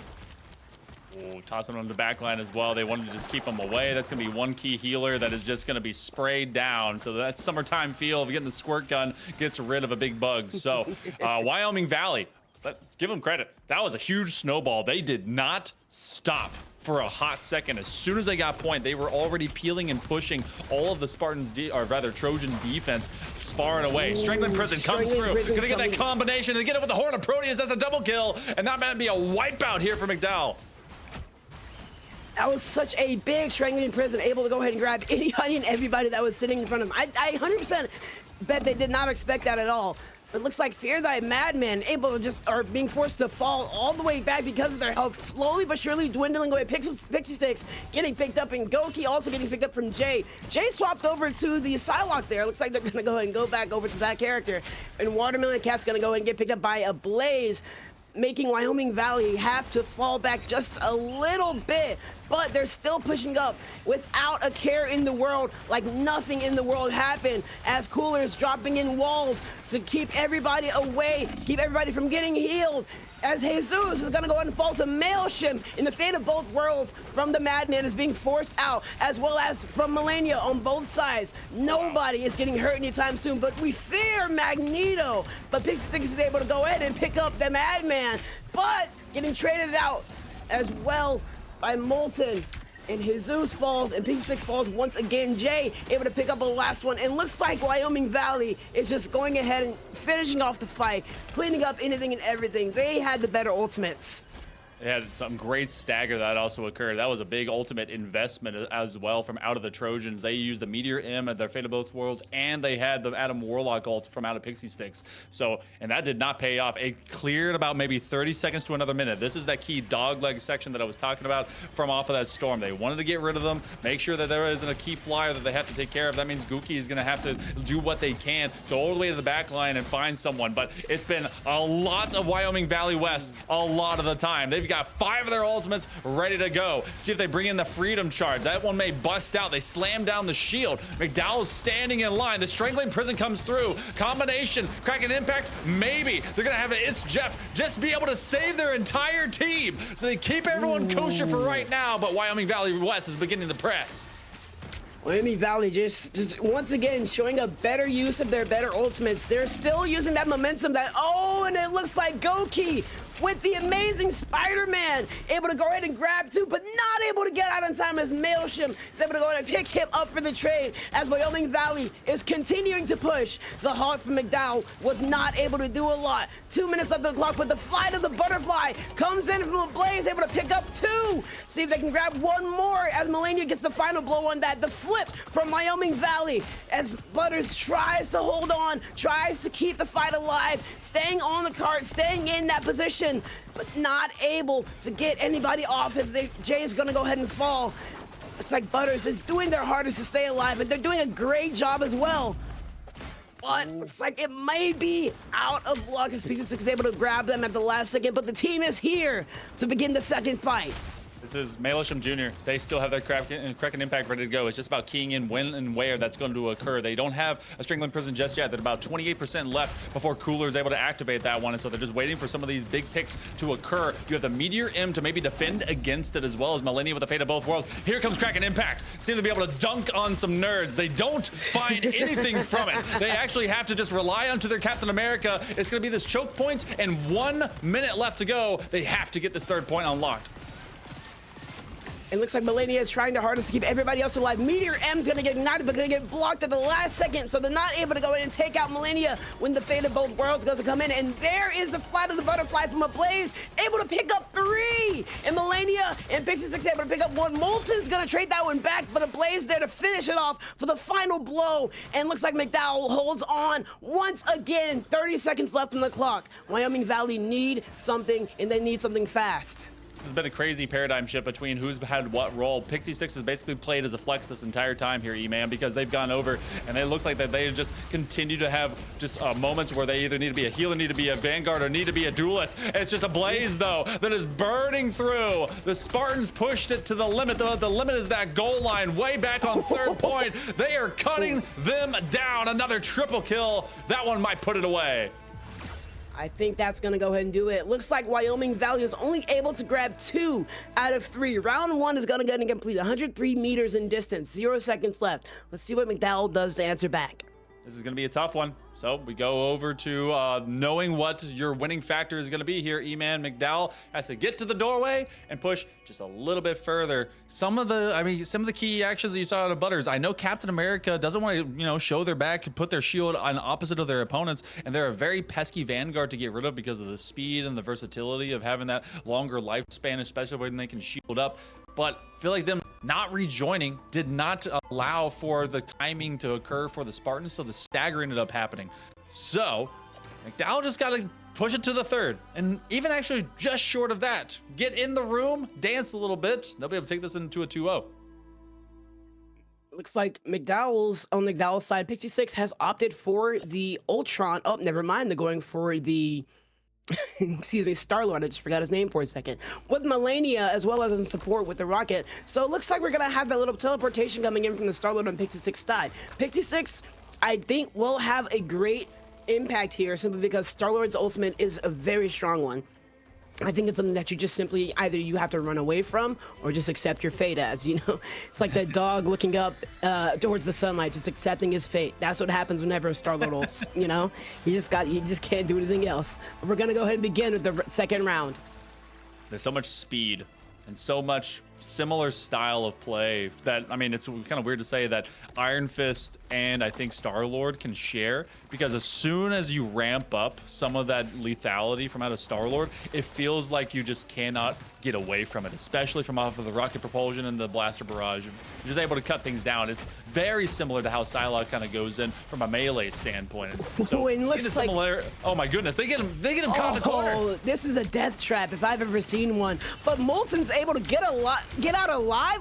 Ooh, tossing on the back line as well. They wanted to just keep him away. That's going to be one key healer that is just going to be sprayed down. So that summertime feel of getting the squirt gun gets rid of a big bug. So Wyoming Valley, give them credit. That was a huge snowball. They did not stop for a hot second. As soon as they got point, they were already peeling and pushing all of the Spartans, or rather Trojan defense far and away. Strangling Prison comes through. Gonna get that combination and get it with the Horn of Proteus. That's a double kill. And that might be a wipeout here for McDowell. That was such a big Strangling Prison, able to go ahead and grab anybody and everybody that was sitting in front of him. I 100% bet they did not expect that at all. It looks like Fear Thy Madman able to just, are being forced to fall all the way back because of their health, slowly but surely dwindling away. Pixie Sticks getting picked up, and Goki also getting picked up from Jay. Jay swapped over to the Psylocke there. Looks like they're gonna go ahead and go back over to that character. And Watermelon Cat's gonna go ahead and get picked up by a Blaze, making Wyoming Valley have to fall back just a little bit, but they're still pushing up without a care in the world, like nothing in the world happened, as Cooler's dropping in walls to keep everybody away, keep everybody from getting healed, as Jesus is gonna go ahead and fall to Maelstrom in the fate of both worlds from the Madman is being forced out, as well as from Melania on both sides. Nobody is getting hurt anytime soon, but we fear Magneto. But Pixie Sticks is able to go ahead and pick up the Madman, but getting traded out as well by Molten. And Jesus falls, and Pixie Sticks falls once again. Jay able to pick up a last one, and looks like Wyoming Valley is just going ahead and finishing off the fight, cleaning up anything and everything. They had the better ultimates. They had some great stagger that also occurred. That was a big ultimate investment as well from out of the Trojans. They used the Meteor M at their Fate of Both Worlds, and they had the Adam Warlock ult from out of Pixie Sticks. So, and that did not pay off. It cleared about maybe 30 seconds to another minute. This is that key dogleg section that I was talking about from off of that storm. They wanted to get rid of them, make sure that there isn't a key flyer that they have to take care of. That means Gookie is going to have to do what they can, go all the way to the back line and find someone. But it's been a lot of Wyoming Valley West a lot of the time. They've got 5 of their ultimates ready to go. See if they bring in the Freedom Charge. That one may bust out. They slam down the shield. McDowell's standing in line. The Strangling Prison comes through. Combination, Kraken Impact, maybe. They're gonna have It's Jeff just be able to save their entire team. So they keep everyone kosher for right now, but Wyoming Valley West is beginning to press. Wyoming Valley just once again showing a better use of their better ultimates. They're still using that momentum that, oh, and it looks like Goki with the amazing Spider-Man able to go ahead and grab two, but not able to get out in time as Maelstrom is able to go ahead and pick him up for the trade as Wyoming Valley is continuing to push. The Hawk from McDowell was not able to do a lot. 2 minutes left on the clock, but the Flight of the Butterfly comes in from a Blaze, able to pick up 2. See if they can grab one more as Melania gets the final blow on that. The flip from Wyoming Valley as Butters tries to hold on, tries to keep the fight alive, staying on the cart, staying in that position, but not able to get anybody off as Jay is gonna go ahead and fall. Looks like Butters is doing their hardest to stay alive, and they're doing a great job as well. But looks like it may be out of luck as Pixie Sticks is able to grab them at the last second, but the team is here to begin the second fight. This is Maelstrom Jr. They still have their Kraken Impact ready to go. It's just about keying in when and where that's going to occur. They don't have a Strangling Prison just yet. They're about 28% left before Cooler is able to activate that one. And so they're just waiting for some of these big picks to occur. You have the Meteor M to maybe defend against it, as well as Melania with the Fate of Both Worlds. Here comes Kraken Impact. Seem to be able to dunk on some nerds. They don't find anything from it. They actually have to just rely onto their Captain America. It's going to be this choke point and 1 minute left to go. They have to get this third point unlocked. It looks like Melania is trying their hardest to keep everybody else alive. Meteor M's gonna get ignited, but gonna get blocked at the last second, so they're not able to go in and take out Melania when the Fate of Both Worlds goes to come in. And there is the Flight of the Butterfly from a Blaze, able to pick up 3. And Melania and Pixie Sticks able to pick up 1. Molten's gonna trade that one back, but a Blaze there to finish it off for the final blow. And looks like McDowell holds on once again. 30 seconds left on the clock. Wyoming Valley need something, and they need something fast. this has been a crazy paradigm shift between who's had what role. Pixie Sticks has basically played as a flex this entire time here, E-Man, because they've gone over, and it looks like that they just continue to have just moments where they either need to be a healer, need to be a vanguard, or need to be a duelist. It's just a Blaze, though, that is burning through. The Spartans pushed it to the limit. The limit is that goal line way back on third point. They are cutting them down. Another triple kill. That one might put it away. I think that's going to go ahead and do it. Looks like Wyoming Valley is only able to grab 2 out of 3. Round 1 is going to go ahead and complete 103 meters in distance. 0 seconds left. Let's see what McDowell does to answer back. This is going to be a tough one. So we go over to knowing what your winning factor is going to be here. E-Man McDowell has to get to the doorway and push just a little bit further. Some of the key actions that you saw out of Butters. I know Captain America doesn't want to, show their back and put their shield on opposite of their opponents, and they're a very pesky vanguard to get rid of because of the speed and the versatility of having that longer lifespan, especially when they can shield up. But I feel like them not rejoining did not allow for the timing to occur for the Spartans, so the stagger ended up happening. So McDowell just got to push it to the third, and even actually just short of that, get in the room, dance a little bit. They'll be able to take this into a 2-0. Looks like on McDowell's side, Pixie Six has opted for the Ultron. Oh, never mind. They're going for the excuse me, Star-Lord. I just forgot his name for a second. With Melania as well as in support with the rocket. So it looks like we're going to have that little teleportation coming in from the Star-Lord on Pixie Six side. Pixie Six, I think, will have a great impact here simply because Star-Lord's ultimate is a very strong one. I think it's something that you just simply either you have to run away from or just accept your fate as, It's like that dog looking up towards the sunlight, just accepting his fate. That's what happens whenever a Star-Lord ults, You just can't do anything else. But we're going to go ahead and begin with the second round. There's so much speed and so much similar style of play that, it's kind of weird to say that Iron Fist and I think Star-Lord can share, because as soon as you ramp up some of that lethality from out of Star-Lord, it feels like you just cannot get away from it, especially from off of the rocket propulsion and the blaster barrage. You're just able to cut things down. It's very similar to how Psylocke kind of goes in from a melee standpoint. So it looks like, oh my goodness, they get him caught in the corner. This is a death trap if I've ever seen one. But Molten's able to get out alive.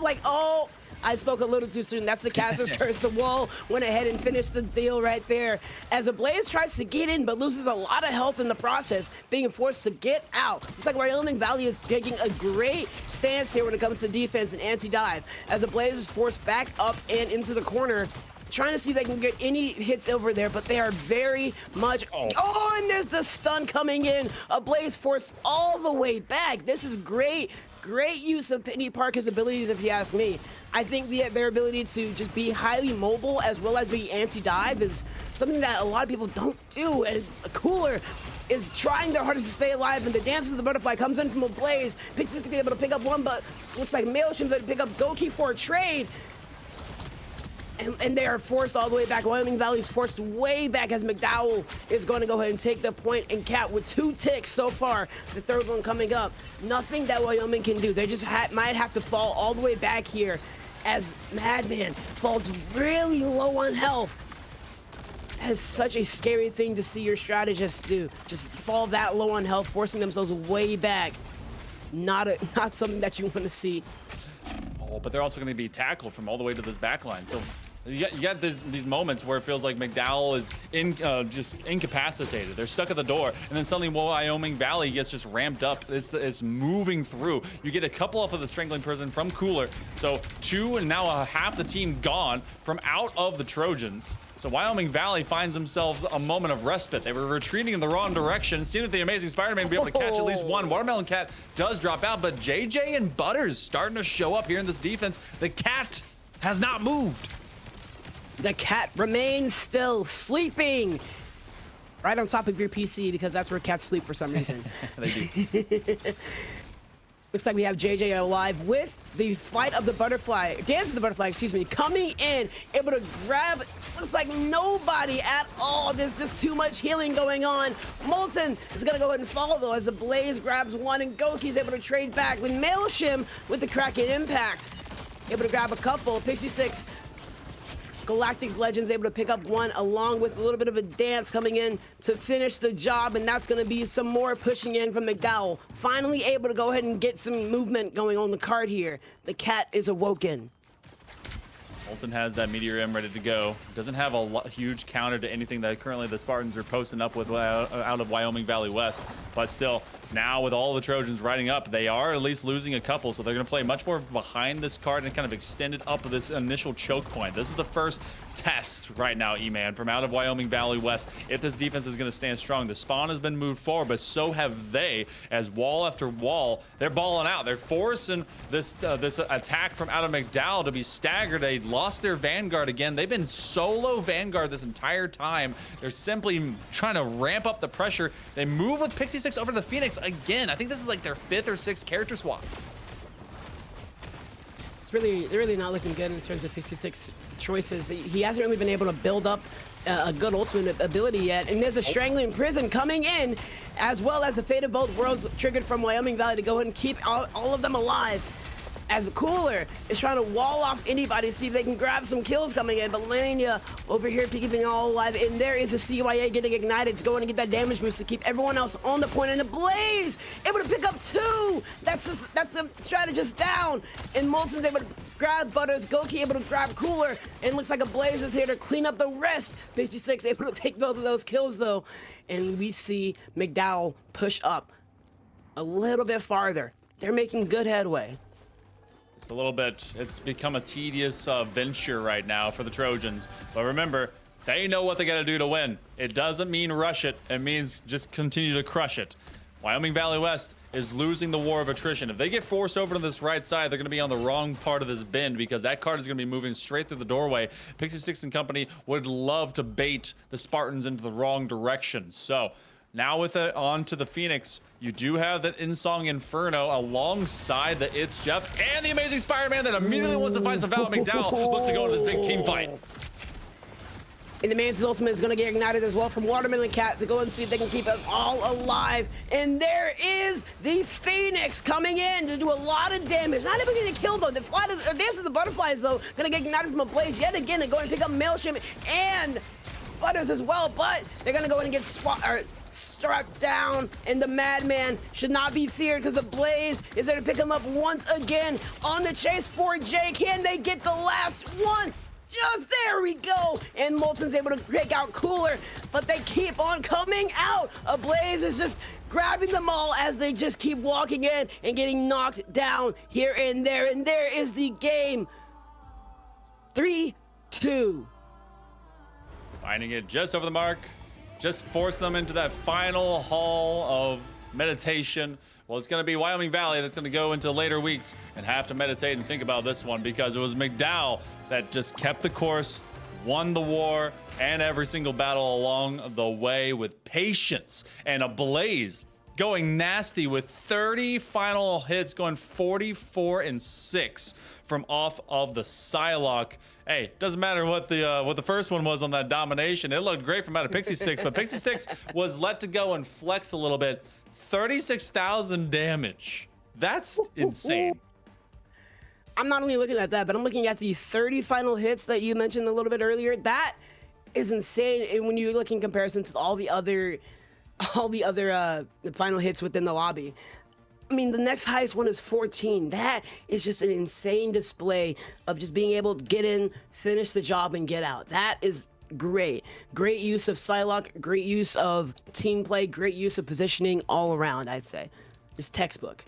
I spoke a little too soon. That's the caster's curse. The wall went ahead and finished the deal right there. As a Blaze tries to get in, but loses a lot of health in the process, being forced to get out. It's like Wyoming Valley is taking a great stance here when it comes to defense and anti-dive. As a Blaze is forced back up and into the corner, trying to see if they can get any hits over there, but they are very much... Oh, and there's the stun coming in. A Blaze forced all the way back. This is great. Great use of Penny Parker's abilities, if you ask me. I think their ability to just be highly mobile as well as be anti-dive is something that a lot of people don't do. And Cooler is trying their hardest to stay alive, and the Dance of the Butterfly comes in from a Blaze. Pixie to be able to pick up one, but looks like Mailchimp to pick up Goki for a trade. And they are forced all the way back. Wyoming Valley is forced way back as McDowell is going to go ahead and take the point and cap with 2 ticks so far. The third one coming up. Nothing that Wyoming can do. They just might have to fall all the way back here as Madman falls really low on health. That is such a scary thing to see your strategists do. Just fall that low on health, forcing themselves way back. Not something that you want to see. Oh, but they're also going to be tackled from all the way to this back line. So you got these moments where it feels like McDowell is just incapacitated. They're stuck at the door, and then suddenly Wyoming Valley gets just ramped up. It's moving through. You get a couple off of the Strangling Prison from Cooler. So 2 and now half the team gone from out of the Trojans. So Wyoming Valley finds themselves a moment of respite. They were retreating in the wrong direction. Seemed that the Amazing Spider-Man would be able to catch at least one. Watermelon Cat does drop out, but JJ and Butters starting to show up here in this defense. The cat has not moved. The cat remains still sleeping right on top of your PC, because that's where cats sleep for some reason. They do. Looks like we have JJ alive with the Flight of the Butterfly, Dance of the Butterfly, excuse me, coming in, able to grab, looks like nobody at all. There's just too much healing going on. Molten is going to go ahead and fall, though, as a Blaze grabs one, and Goki's able to trade back with Mailchimp with the Kraken Impact. Able to grab a couple. Pixie Six Galactic's Legends able to pick up one, along with a little bit of a dance coming in to finish the job, and that's going to be some more pushing in from McDowell. Finally able to go ahead and get some movement going on the card here. The cat is awoken. Molten has that Meteor M ready to go. Doesn't have a huge counter to anything that currently the Spartans are posting up with out of Wyoming Valley West. But still, now with all the Trojans riding up, they are at least losing a couple. So they're going to play much more behind this card and kind of extend it up this initial choke point. This is the first test right now, E-Man, from out of Wyoming Valley West. If this defense is going to stand strong, the spawn has been moved forward, but so have they. As wall after wall, they're balling out. They're forcing this attack from out of McDowell to be staggered. They lost their Vanguard again. They've been solo Vanguard this entire time. They're simply trying to ramp up the pressure. They move with Pixie 6 over to the Phoenix again. I think this is like their 5th or 6th character swap. They're really not looking good in terms of 56 choices. He hasn't really been able to build up a good ultimate ability yet. And there's a Strangling Prison coming in, as well as a Fate of Both Worlds triggered from Wyoming Valley to go ahead and keep all of them alive. As Cooler is trying to wall off anybody, see if they can grab some kills coming in. But Lania over here keeping all alive. And there is a CYA getting ignited to go in and get that damage boost to keep everyone else on the point. And the Blaze able to pick up 2. That's the strategist down. And Molten's able to grab Butters. Goki able to grab Cooler. And looks like a Blaze is here to clean up the rest. 56 able to take both of those kills though. And we see McDowell push up a little bit farther. They're making good headway. Just a little bit. It's become a tedious venture right now for the Trojans. But remember, they know what they got to do to win. It doesn't mean rush it. It means just continue to crush it. Wyoming Valley West is losing the war of attrition. If they get forced over to this right side, they're going to be on the wrong part of this bend because that card is going to be moving straight through the doorway. Pixie 6 and company would love to bait the Spartans into the wrong direction. So now with it on to the Phoenix, you do have that In-Song Inferno alongside the It's Jeff and the Amazing Spider-Man that immediately wants to find some Val. McDowell looks to go into this big team fight. And the Mantis Ultimate is going to get ignited as well from Watermelon Cat to go and see if they can keep them all alive. And there is the Phoenix coming in to do a lot of damage. Not even going to kill though. The Dance of the Butterflies though, going to get ignited from a Blaze yet again and go and pick up Mailship and Butters as well. But they're going to go in and get struck down, and the Madman should not be feared because the Blaze is there to pick him up once again on the chase for Jay. Can they get the last one? Just there we go, and Molten's able to take out Cooler, but they keep on coming out. A Blaze is just grabbing them all as they just keep walking in and getting knocked down here and there is the game. 3-2. Finding it just over the mark. Just force them into that final hall of meditation. Well, it's going to be Wyoming Valley that's going to go into later weeks and have to meditate and think about this one because it was McDowell that just kept the course, won the war, and every single battle along the way with patience. And a Blaze going nasty with 30 final hits, going 44-6 from off of the Psylocke. Hey, doesn't matter what the first one was on that domination. It looked great from out of Pixie Sticks, but Pixie Sticks was let to go and flex a little bit. 36,000 damage. That's insane. I'm not only looking at that, but I'm looking at the 30 final hits that you mentioned a little bit earlier. That is insane. And when you look in comparison to all the other final hits within the lobby, I mean, the next highest one is 14. That is just an insane display of just being able to get in, finish the job, and get out. That is great. Great use of Psylocke, great use of team play, great use of positioning all around, I'd say. Just textbook.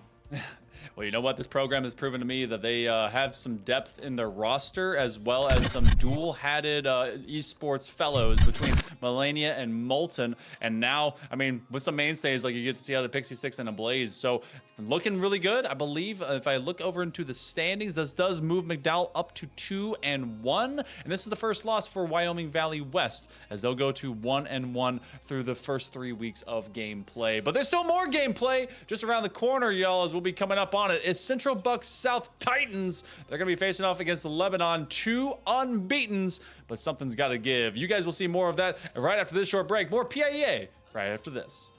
Well, you know what? This program has proven to me that they have some depth in their roster as well as some dual-hatted esports fellows between Melania and Molten. And now, I mean, with some mainstays, like you get to see out of Pixie 6 and a Blaze. So looking really good. I believe if I look over into the standings, this does move McDowell up to 2-1. And this is the first loss for Wyoming Valley West as they'll go to 1-1 through the first 3 weeks of gameplay. But there's still more gameplay just around the corner, y'all, as we'll be coming up on it. Is Central Bucks South Titans. They're going to be facing off against Lebanon, 2 unbeatens, but something's got to give. You guys will see more of that right after this short break. More PIEA right after this.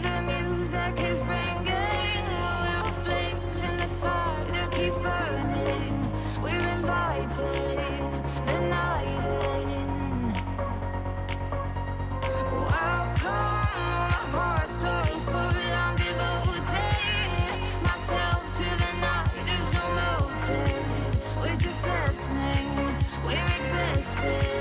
the music is bringing. We're flames in the fire that keeps burning. We're inviting the night in. Welcome, my heart's so full. I'm devoting myself to the night. There's no motive. We're just listening. We're existing.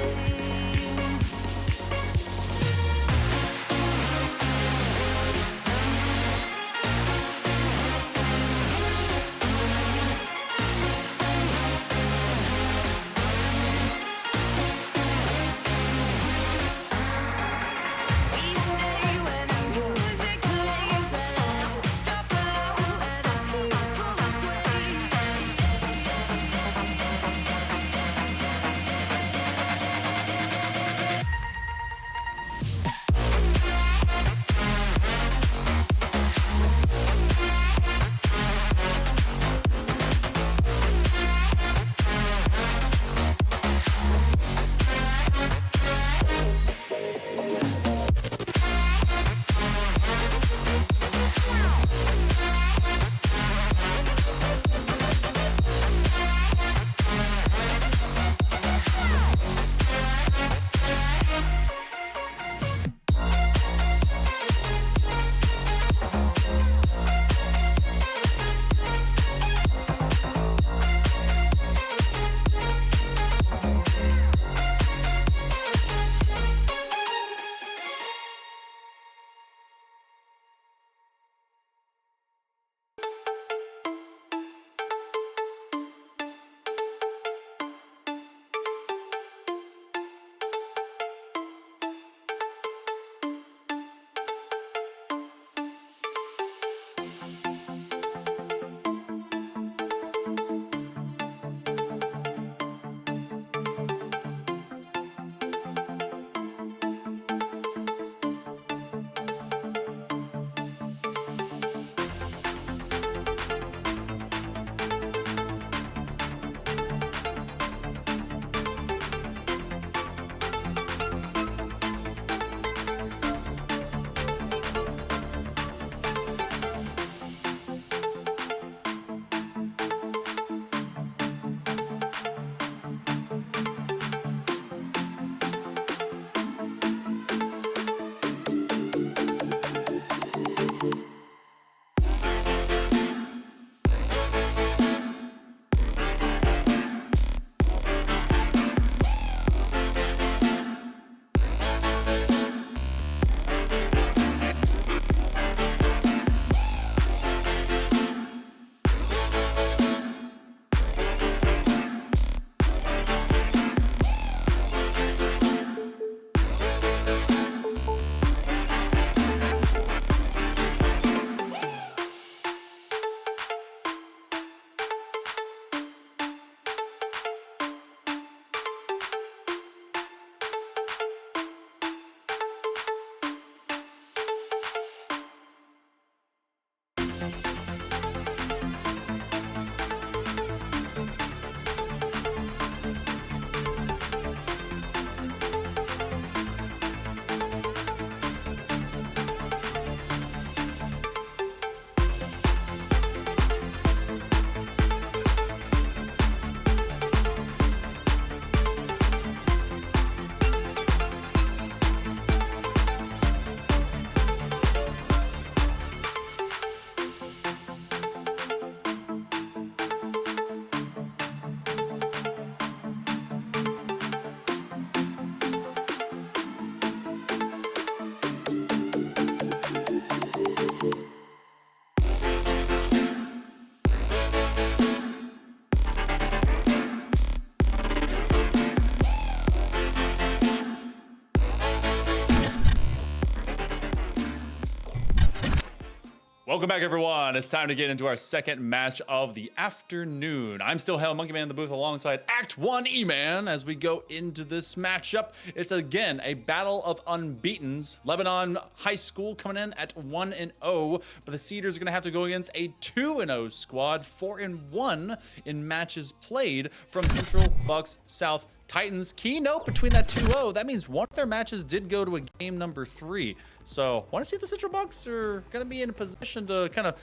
Welcome back, everyone. It's time to get into our second match of the afternoon. I'm still Hell Monkey Man in the booth alongside Act 1 E-Man as we go into this matchup. It's again a battle of unbeatens. Lebanon High School coming in at 1-0, but the Cedars are going to have to go against a 2-0 squad, 4-1 in matches played from Central Bucks South Titans. Key note between that 2-0, that means one of their matches did go to a game number 3. So want to see if the Central Bucks are going to be in a position to kind of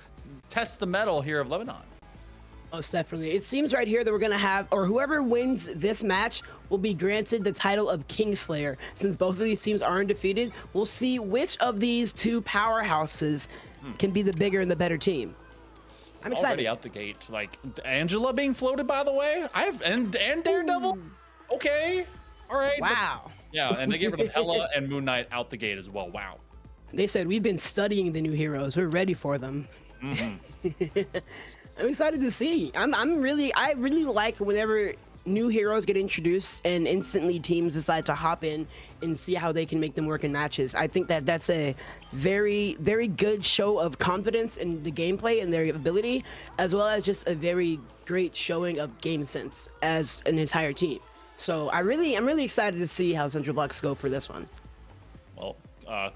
test the mettle here of Lebanon. Most definitely. It seems right here that we're going to have, or whoever wins this match will be granted the title of Kingslayer. Since both of these teams are undefeated, we'll see which of these two powerhouses can be the bigger and the better team. I'm excited. Already out the gate. Like, Angela being floated, by the way. And Daredevil. Okay. All right. Wow. But, yeah, and they get rid of Hela and Moon Knight out the gate as well. Wow. They said, we've been studying the new heroes. We're ready for them. I'm excited to see. I really like whenever new heroes get introduced and instantly teams decide to hop in and see how they can make them work in matches. I think that that's a very, very good show of confidence in the gameplay and their ability, as well as just a very great showing of game sense as an entire team. So I'm really excited to see how Central Bucks go for this one. Well,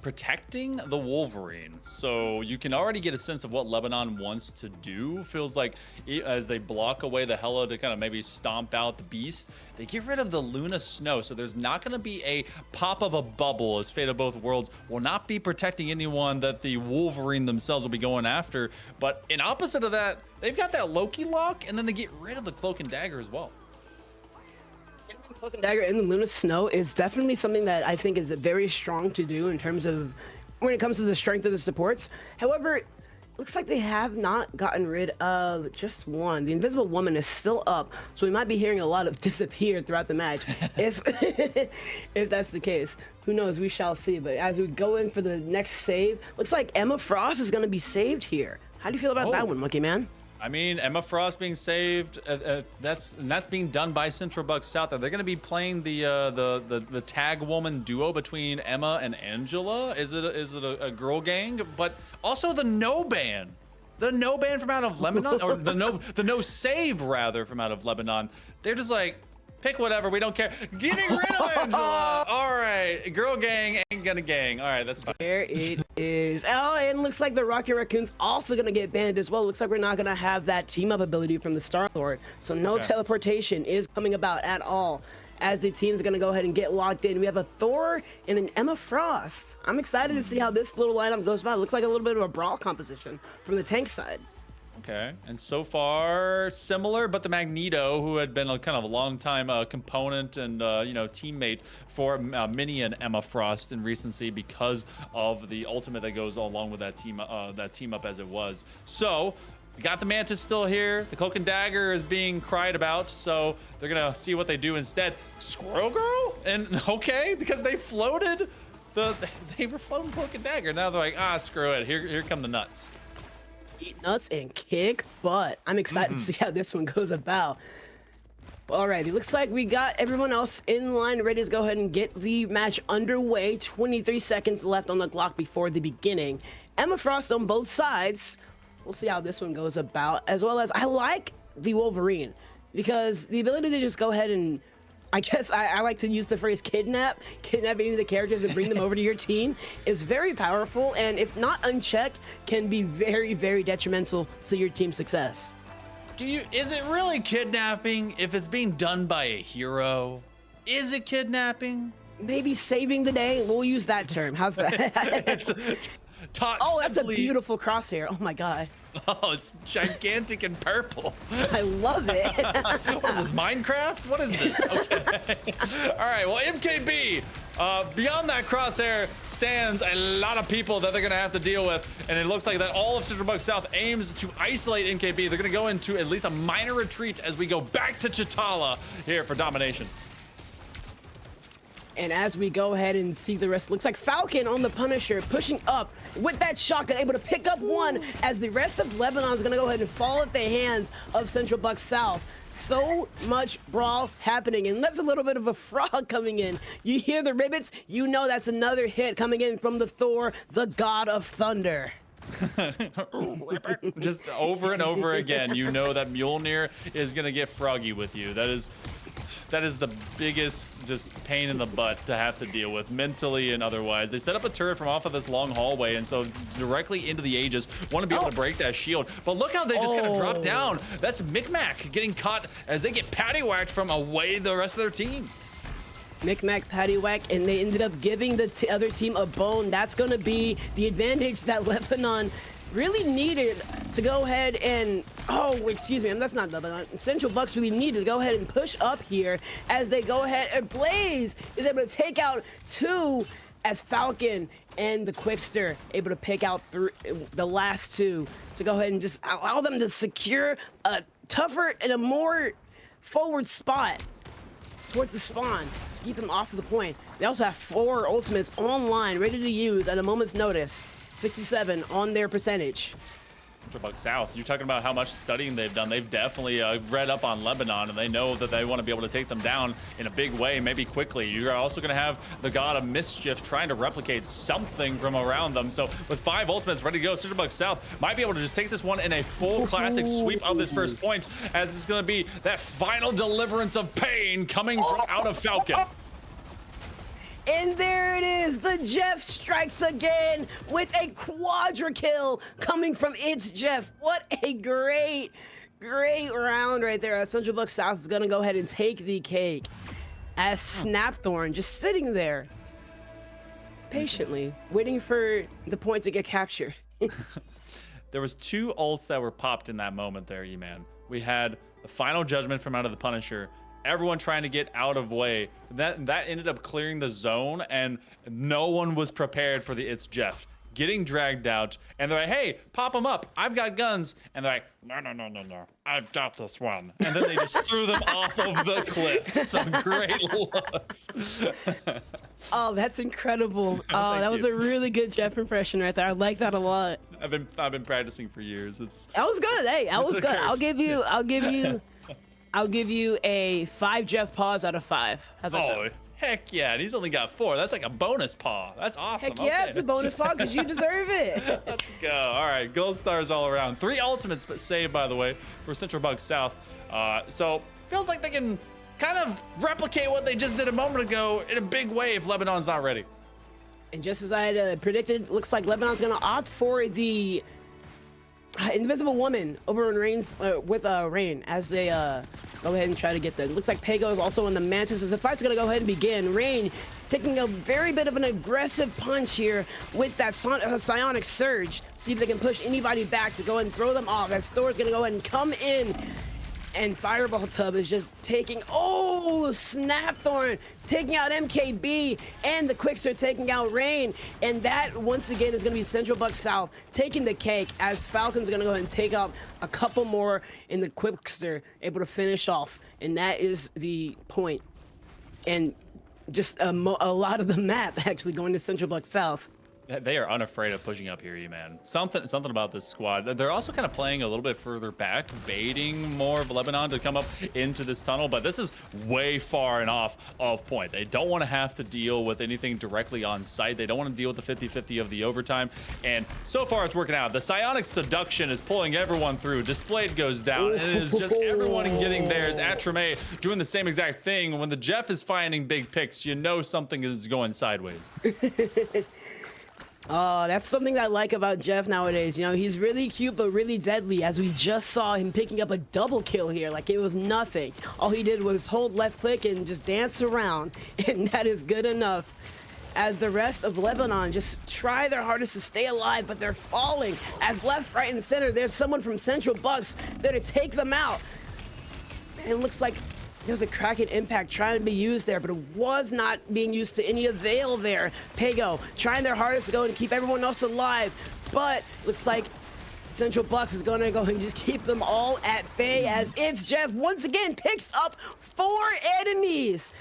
protecting the Wolverine. So you can already get a sense of what Lebanon wants to do. Feels like as they block away the Hela to kind of maybe stomp out the beast, they get rid of the Luna Snow. So there's not going to be a pop of a bubble, as Fate of Both Worlds will not be protecting anyone that the Wolverine themselves will be going after. But in opposite of that, they've got that Loki lock, and then they get rid of the Cloak and Dagger as well. Cloak and Dagger in the Luna Snow is definitely something that I think is very strong to do in terms of when it comes to the strength of the supports. However, it looks like they have not gotten rid of just one. The Invisible Woman is still up, so we might be hearing a lot of disappear throughout the match. if that's the case, who knows? We shall see. But as we go in for the next save, looks like Emma Frost is going to be saved here. How do you feel about that one, Monkey Man? I mean, Emma Frost being saved, that's being done by Central Bucks South. Are they going to be playing the tag woman duo between Emma and Angela? Is it a girl gang? But also the no ban from out of Lebanon, or the no save rather from out of Lebanon. They're just like, pick whatever, we don't care. Getting rid of Angela. All right, girl gang ain't gonna gang. All right, that's fine. There it is. Oh, and looks like the Rocket Raccoon's also gonna get banned as well. Looks like we're not gonna have that team up ability from the Star-Lord. So no teleportation is coming about at all, as the team's gonna go ahead and get locked in. We have a Thor and an Emma Frost. I'm excited to see how this little lineup goes by. It looks like a little bit of a brawl composition from the tank side. Okay, and so far similar, but the Magneto, who had been a kind of a long time component and teammate for Minnie and Emma Frost in recency because of the ultimate that goes along with that team up as it was. So we got the Mantis still here. The Cloak and Dagger is being cried about, so they're gonna see what they do instead. Squirrel Girl, and okay, because they floated they were floating Cloak and Dagger. Now they're like, screw it. Here come the nuts. Eat nuts and kick butt. I'm excited to see how this one goes about. Alrighty, looks like we got everyone else in line, ready to go ahead and get the match underway. 23 seconds left on the clock before the beginning. Emma Frost on both sides. We'll see how this one goes about, as well as I like the Wolverine, because the ability to just go ahead and, I guess I like to use the phrase kidnap any of the characters and bring them over to your team is very powerful, and if not unchecked, can be very, very detrimental to your team's success. Is it really kidnapping if it's being done by a hero? Is it kidnapping? Maybe saving the day. We'll use that term. How's that? Oh, that's a beautiful crosshair. Oh my god. Oh, it's gigantic and purple. I love it. What is this, Minecraft? What is this? Okay. All right, well, MKB, beyond that crosshair stands a lot of people that they're going to have to deal with, and it looks like that all of Central Bucks South aims to isolate MKB. They're going to go into at least a minor retreat as we go back to Chitala here for domination. And as we go ahead and see the rest, looks like Falcon on the Punisher pushing up with that shotgun, able to pick up one, as the rest of Lebanon is going to go ahead and fall at the hands of Central Bucks South. So much brawl happening, and that's a little bit of a frog coming in. You hear the ribbits, you know that's another hit coming in from the Thor, the God of Thunder. Just over and over again, you know that Mjolnir is going to get froggy with you. That is that is the biggest just pain in the butt to have to deal with mentally and otherwise. They set up a turret from off of this long hallway, and so directly into the Aegis. Want to be able to break that shield, but look how they just kind of drop down. That's Micmac getting caught as they get paddywhacked from away the rest of their team. Micmac paddywhack, and they ended up giving the other team a bone. That's going to be the advantage that Lebanon really needed to go ahead and, excuse me, that's not Lebanon. Central Bucks really needed to go ahead and push up here as they go ahead, and Blaze is able to take out 2 as Falcon and the Quickster able to pick out the last 2 to go ahead and just allow them to secure a tougher and a more forward spot towards the spawn to keep them off of the point. They also have 4 ultimates online, ready to use at a moment's notice. 67 on their percentage. Central Bucks South, you're talking about how much studying they've done. They've definitely read up on Lebanon, and they know that they want to be able to take them down in a big way, maybe quickly. You're also going to have the God of Mischief trying to replicate something from around them. So with 5 ultimates ready to go, Central Bucks South might be able to just take this one in a full classic sweep of this first point, as it's going to be that final deliverance of pain coming from out of Falcon. And there it is. The Jeff strikes again with a quadra kill coming from It's Jeff. What a great round right there. Central Bucks South is going to go ahead and take the cake as Snapthorn just sitting there patiently waiting for the point to get captured. There was 2 ults that were popped in that moment there, E-Man. We had the final judgment from out of the Punisher, everyone trying to get out of way. That ended up clearing the zone, and no one was prepared for the It's Jeff getting dragged out. And they're like, hey, pop them up. I've got guns. And they're like, no. I've got this one. And then they just threw them off of the cliff. Some great looks. Oh, that's incredible. Oh, that was a really good Jeff impression right there. I like that a lot. I've been practicing for years. That was good. Hey, that was good. I'll give you a 5 Jeff paws out of 5. How's that sound? Heck yeah, and he's only got 4. That's like a bonus paw. That's awesome. Heck yeah, okay. It's a bonus paw because you deserve it. Let's go. All right, gold stars all around. 3 ultimates saved, by the way, for Central Bucks South. So feels like they can kind of replicate what they just did a moment ago in a big way if Lebanon's not ready. And just as I had predicted, looks like Lebanon's going to opt for the Invisible Woman over in Rain's with Rain as they go ahead and try to get them. Looks like Pago is also in the Mantis as the fight's gonna go ahead and begin. Rain taking a very bit of an aggressive punch here with that Psionic Surge. See if they can push anybody back to go and throw them off as Thor's gonna go ahead and come in. And Fireball Tub is just taking, Snapthorn taking out MKB, and the Quickster taking out Rain. And that, once again, is going to be Central Bucks South taking the cake as Falcon's going to go ahead and take out a couple more in the Quickster, able to finish off. And that is the point. And just a lot of the map actually going to Central Bucks South. They are unafraid of pushing up here, E-Man. Something about this squad. They're also kind of playing a little bit further back, baiting more of Lebanon to come up into this tunnel, but this is way far and off of point. They don't want to have to deal with anything directly on site. They don't want to deal with the 50-50 of the overtime, and so far it's working out. The Psionic Seduction is pulling everyone through. Displayed goes down, and it is just everyone getting theirs. Atrame doing the same exact thing. When the Jeff is finding big picks, you know something is going sideways. Oh, that's something I like about Jeff nowadays. You know, he's really cute, but really deadly, as we just saw him picking up a double kill here like it was nothing. All he did was hold left click and just dance around, and that is good enough. As the rest of Lebanon just try their hardest to stay alive, but they're falling. As left, right, and center, there's someone from Central Bucks there to take them out. And it looks like there's a Kraken impact trying to be used there, but it was not being used to any avail there. Pago trying their hardest to go and keep everyone else alive, but looks like Central Bucks is going to go and just keep them all at bay as It's Jeff once again picks up 4 enemies.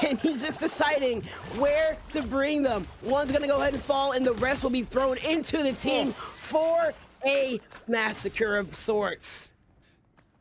And he's just deciding where to bring them. One's going to go ahead and fall, and the rest will be thrown into the team for a massacre of sorts.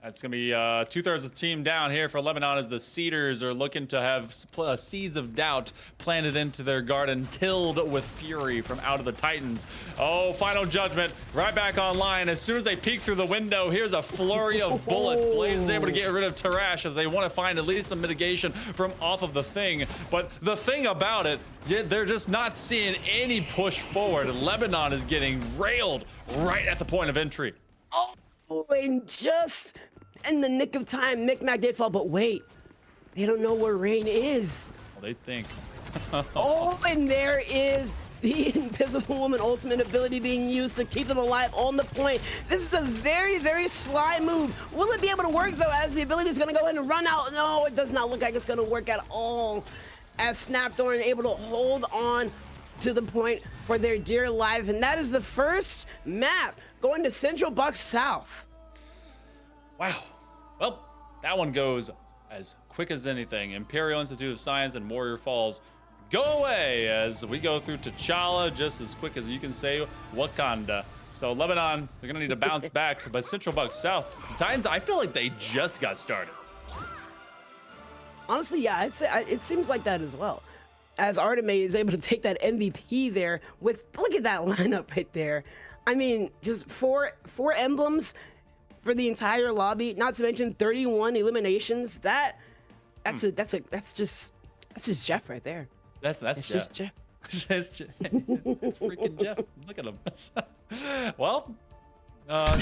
That's going to be 2/3 of the team down here for Lebanon as the Cedars are looking to have seeds of doubt planted into their garden, tilled with fury from out of the Titans. Oh, final judgment right back online. As soon as they peek through the window, here's a flurry of bullets. Blaze is able to get rid of Tarash as they want to find at least some mitigation from off of the thing. But the thing about it, they're just not seeing any push forward. Lebanon is getting railed right at the point of entry. Oh, and just in the nick of time, Micmac did fall, but wait, they don't know where Rain is. Well, they think. Oh, and there is the Invisible Woman ultimate ability being used to keep them alive on the point. This is a very, very sly move. Will it be able to work, though, as the ability is going to go ahead and run out? No, it does not look like it's going to work at all, as Snapthorn able to hold on to the point for their dear life. And that is the first map going to Central Buck South. Wow. Well, that one goes as quick as anything. Imperial Institute of Science and Warrior Falls go away as we go through T'Challa just as quick as you can say Wakanda. So Lebanon, they're going to need to bounce back. But Central Buck South, the Titans, I feel like they just got started. Honestly, yeah, it seems like that as well. As Artemate is able to take that MVP there with, look at that lineup right there. I mean, just four emblems for the entire lobby, not to mention 31 eliminations. That's just Jeff right there. That's Jeff. Just Jeff. It's freaking Jeff. Look at him. Well,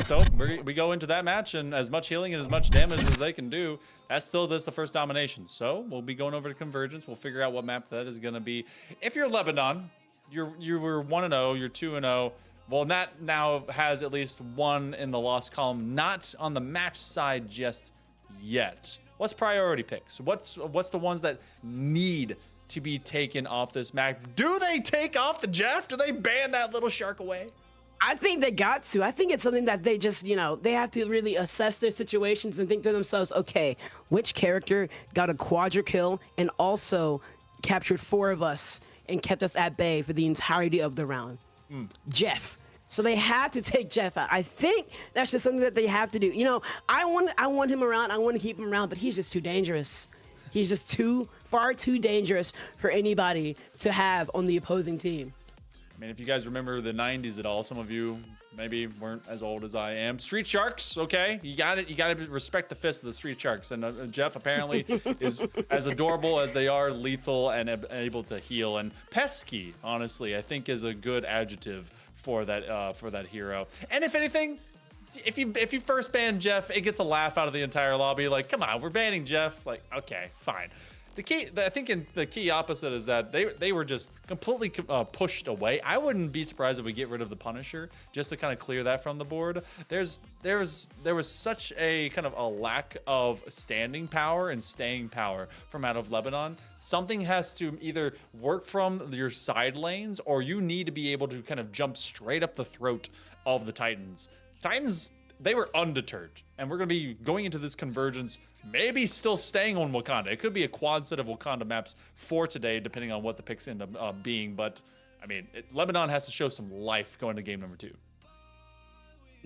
so we go into that match, and as much healing and as much damage as they can do, that's still the first domination. So we'll be going over to Convergence. We'll figure out what map that is going to be. If you're Lebanon, you were 1-0, you're 2-0. Well, that now has at least one in the loss column, not on the match side just yet. What's priority picks? What's the ones that need to be taken off this map? Do they take off the Jeff? Do they ban that little shark away? I think they got to. I think it's something that they just, they have to really assess their situations and think to themselves, okay, which character got a quadra kill and also captured 4 of us and kept us at bay for the entirety of the round? Jeff. So they have to take Jeff out. I think that's just something that they have to do. I want him around. I want to keep him around, but he's just too dangerous. He's just far too dangerous for anybody to have on the opposing team. I mean, if you guys remember the 90s at all, some of you maybe weren't as old as I am. Street Sharks, okay? You got to respect the fist of the Street Sharks. And Jeff apparently is as adorable as they are, lethal and able to heal. And pesky, honestly, I think is a good adjective for that hero. And if anything, if you first ban Jeff, it gets a laugh out of the entire lobby. Like, come on, we're banning Jeff. Like, okay, fine. I think the key opposite is that they were just completely pushed away. I wouldn't be surprised if we get rid of the Punisher just to kind of clear that from the board. There was such a kind of a lack of standing power and staying power from out of Lebanon. Something has to either work from your side lanes, or you need to be able to kind of jump straight up the throat of the Titans. Titans, they were undeterred, and we're going to be going into this Convergence, maybe still staying on Wakanda. It could be a quad set of Wakanda maps for today, depending on what the picks end up being. But, I mean, Lebanon has to show some life going to game number 2.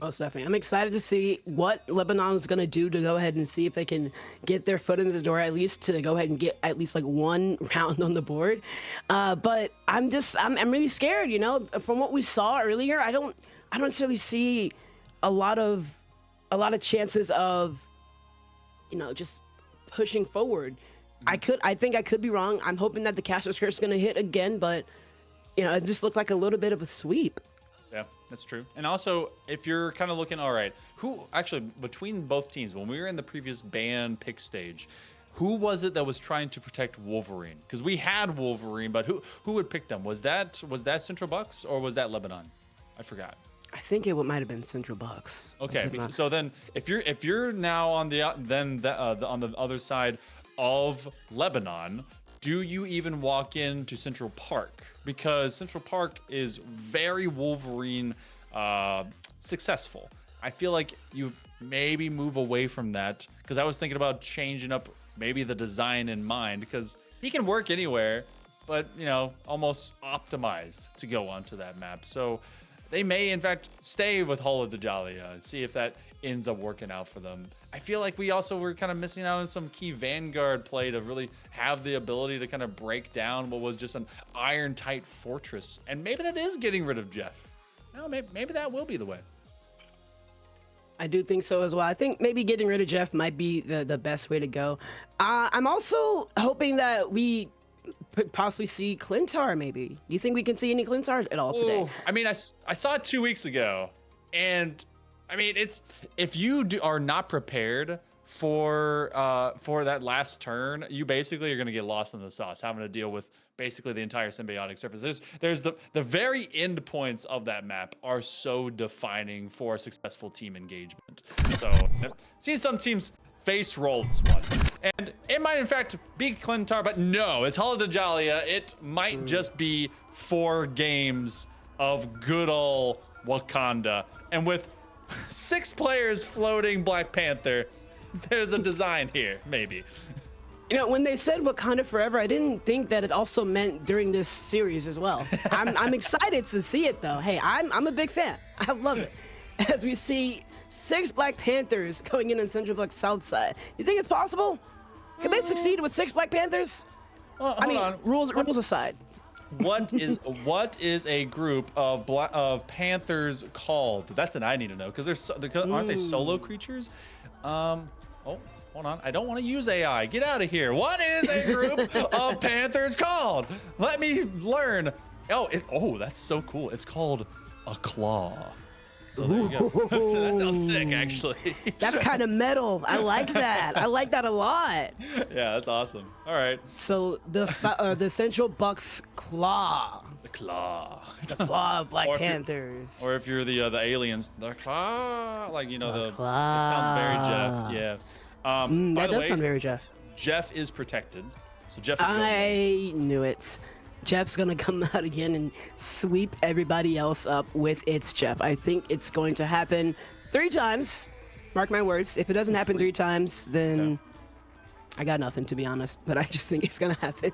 Most definitely. I'm excited to see what Lebanon is going to do to go ahead and see if they can get their foot in the door, at least to go ahead and get at least like 1 round on the board. But I'm really scared, from what we saw earlier. I don't necessarily see a lot of chances of, just pushing forward. I think I could be wrong. I'm hoping that the Castle Curse is going to hit again, but it just looked like a little bit of a sweep. Yeah, that's true. And also, if you're kind of looking, all right, who actually between both teams, when we were in the previous ban pick stage, who was it that was trying to protect Wolverine? Because we had Wolverine, but who would pick them? Was that Central Bucks or was that Lebanon? I forgot. I think it might have been Central Bucks. Okay, so then if you're now on the on the other side of Lebanon, do you even walk into Central Park? Because Central Park is very Wolverine successful. I feel like you maybe move away from that, because I was thinking about changing up maybe the design in mind, because he can work anywhere, but almost optimized to go onto that map. So they may in fact stay with Hall of Dajalia and see if that ends up working out for them I feel like we also were kind of missing out on some key Vanguard play to really have the ability to kind of break down what was just an iron tight fortress. And maybe that is getting rid of Jeff. No, maybe that will be the way. I do think so as well. I think maybe getting rid of Jeff might be the best way to go. I'm also hoping that we possibly see Clintar, maybe. Do you think we can see any Clintar at all today? Ooh, I mean, I saw it 2 weeks ago, and I mean, if you are not prepared for that last turn, you basically are going to get lost in the sauce, having to deal with basically the entire symbiotic surface. There's the very end points of that map are so defining for a successful team engagement. So I've seen some teams face roll this one, and it might in fact be Clintar, but no, it's Hala Dajalia. It might just be 4 games of good old Wakanda, and with 6 players floating Black Panther, there's a design here, maybe. You know, when they said Wakanda Forever, I didn't think that it also meant during this series as well. I'm excited to see it though. Hey, I'm a big fan. I love it. As we see 6 Black Panthers going in Central Block South Side. You think it's possible? Can they succeed with 6 Black Panthers? I mean, rules aside. What is a group of Panthers called? That's what I need to know, because aren't they solo creatures? Oh, hold on. I don't want to use AI. Get out of here. What is a group of Panthers called? Let me learn. Oh, that's so cool. It's called a claw. So there you go. So that sounds sick, actually. That's kind of metal. I like that. I like that a lot. Yeah, that's awesome. All right. So the Central Bucks claw. The claw. The claw of Black Panthers. Or if you're the aliens, the claw. Like, you know, The it claw. sounds very Jeff. Yeah. That does sound very Jeff. Jeff is protected. So Jeff is going. I knew it. Jeff's gonna come out again and sweep everybody else up with its Jeff. I think it's going to happen 3 times. Mark my words. If it doesn't happen 3 times, then I got nothing, to be honest. But I just think it's gonna happen.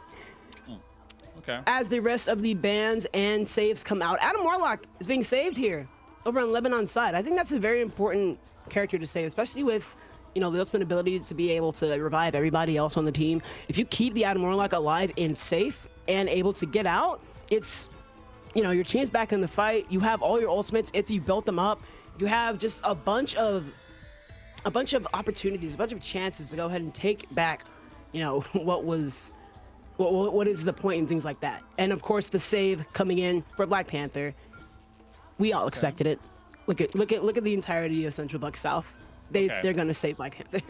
Okay. As the rest of the bans and saves come out, Adam Warlock is being saved here over on Lebanon's side. I think that's a very important character to save, especially with, you know, the ultimate ability to be able to revive everybody else on the team. If you keep the Adam Warlock alive and safe and able to get out, it's, you know, your team's back in the fight. You have all your ultimates if you built them up. You have just a bunch of opportunities, a bunch of chances to go ahead and take back, you know, what is the point and things like that. And of course, the save coming in for Black Panther. We all expected it. Look at the entirety of Central Buck South. They're gonna save Black Panther.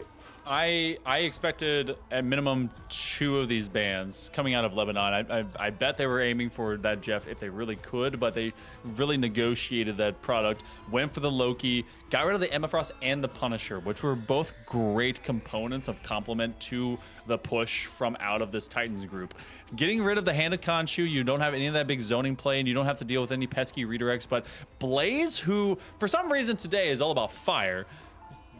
I expected at minimum 2 of these bans coming out of Lebanon. I bet they were aiming for that Jeff if they really could, but they really negotiated that product, went for the Loki, got rid of the Emma Frost and the Punisher, which were both great components of complement to the push from out of this Titans group. Getting rid of the Hand of Khonshu, you don't have any of that big zoning play, and you don't have to deal with any pesky redirects, but Blaze, who for some reason today is all about fire,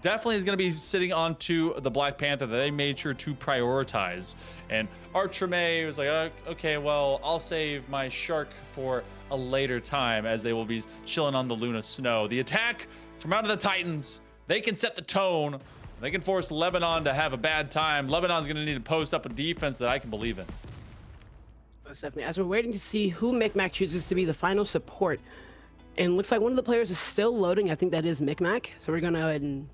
definitely is going to be sitting onto the Black Panther that they made sure to prioritize. And Artrame was like, okay, well, I'll save my shark for a later time, as they will be chilling on the Luna Snow. The attack from out of the Titans, they can set the tone. They can force Lebanon to have a bad time. Lebanon's going to need to post up a defense that I can believe in. Most definitely. As we're waiting to see who Micmac chooses to be the final support, and looks like one of the players is still loading. I think that is Micmac. So we're going to go ahead and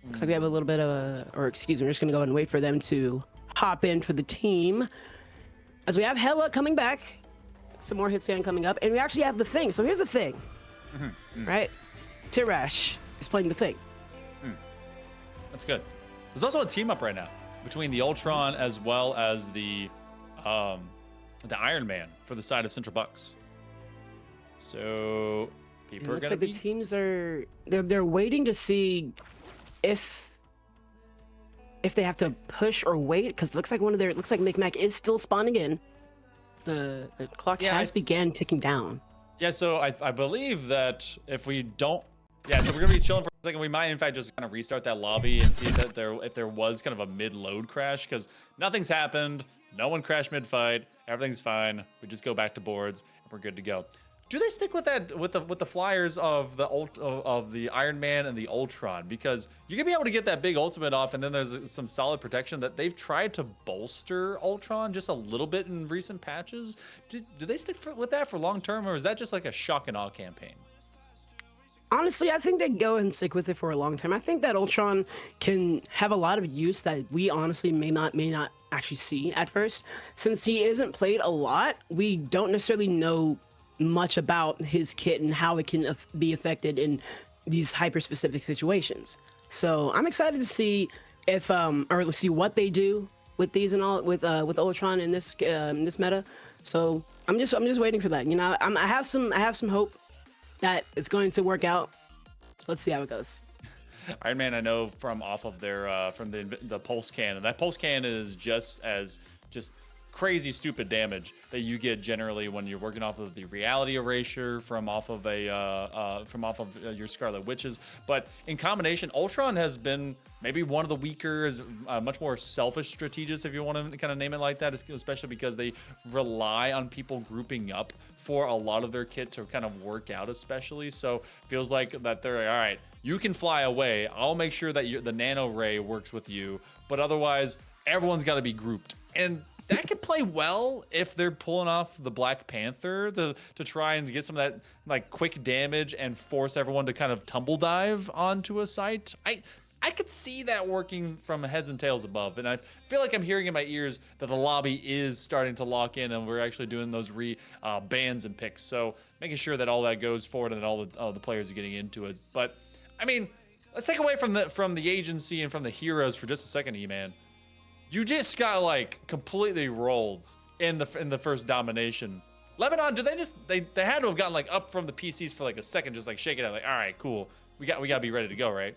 looks like we have a little bit of we're just going to go ahead and wait for them to hop in for the team. As we have Hela coming back, some more hit scan coming up, and we actually have the Thing. So here's the Thing, right? Tirash is playing the Thing. That's good. There's also a team up right now between the Ultron as well as the Iron Man for the side of Central Bucks. So people are looks gonna like the teams are they're waiting to see if they have to push or wait, because it looks like Micmac is still spawning in. The clock has began ticking down. Yeah, so I believe that if we don't, so we're gonna be chilling for a second. We might in fact just kind of restart that lobby and see that if there was kind of a mid-load crash, because nothing's happened. No one crashed mid-fight. Everything's fine. We just go back to boards and we're good to go. Do they stick with that with the flyers of the Iron Man and the Ultron? Because you're gonna be able to get that big ultimate off, and then there's some solid protection that they've tried to bolster Ultron just a little bit in recent patches. Do they stick with that for long term, or is that just like a shock and awe campaign? Honestly, I think they go and stick with it for a long time. I think that Ultron can have a lot of use that we honestly may not actually see at first. Since he isn't played a lot, we don't necessarily know much about his kit and how it can be affected in these hyper-specific situations. So I'm excited to see if or let's see what they do with these and all with Ultron in this meta. So I'm just waiting for that. You know, I have some hope that it's going to work out. Let's see how it goes. Iron Man, I know from off of their from the pulse cannon. That pulse cannon is just crazy stupid damage that you get generally when you're working off of the reality erasure from off of your Scarlet Witches. But in combination, Ultron has been maybe one of the weaker, much more selfish strategists, if you want to kind of name it like that, especially because they rely on people grouping up for a lot of their kit to kind of work out, especially. So feels like that they're like, all right, you can fly away. I'll make sure that the nano ray works with you, but otherwise everyone's got to be grouped. And that could play well if they're pulling off the Black Panther to try and get some of that like quick damage and force everyone to kind of tumble dive onto a site. I could see that working from heads and tails above, and I feel like I'm hearing in my ears that the lobby is starting to lock in, and we're actually doing those bans and picks. So making sure that all that goes forward and that all the players are getting into it. But I mean, let's take away from the agency and from the heroes for just a second, E-Man. You just got like completely rolled in the first domination. Lebanon, do they had to have gotten like up from the PCs for like a second, just like shaking it out, like, all right, cool, we got to be ready to go, right?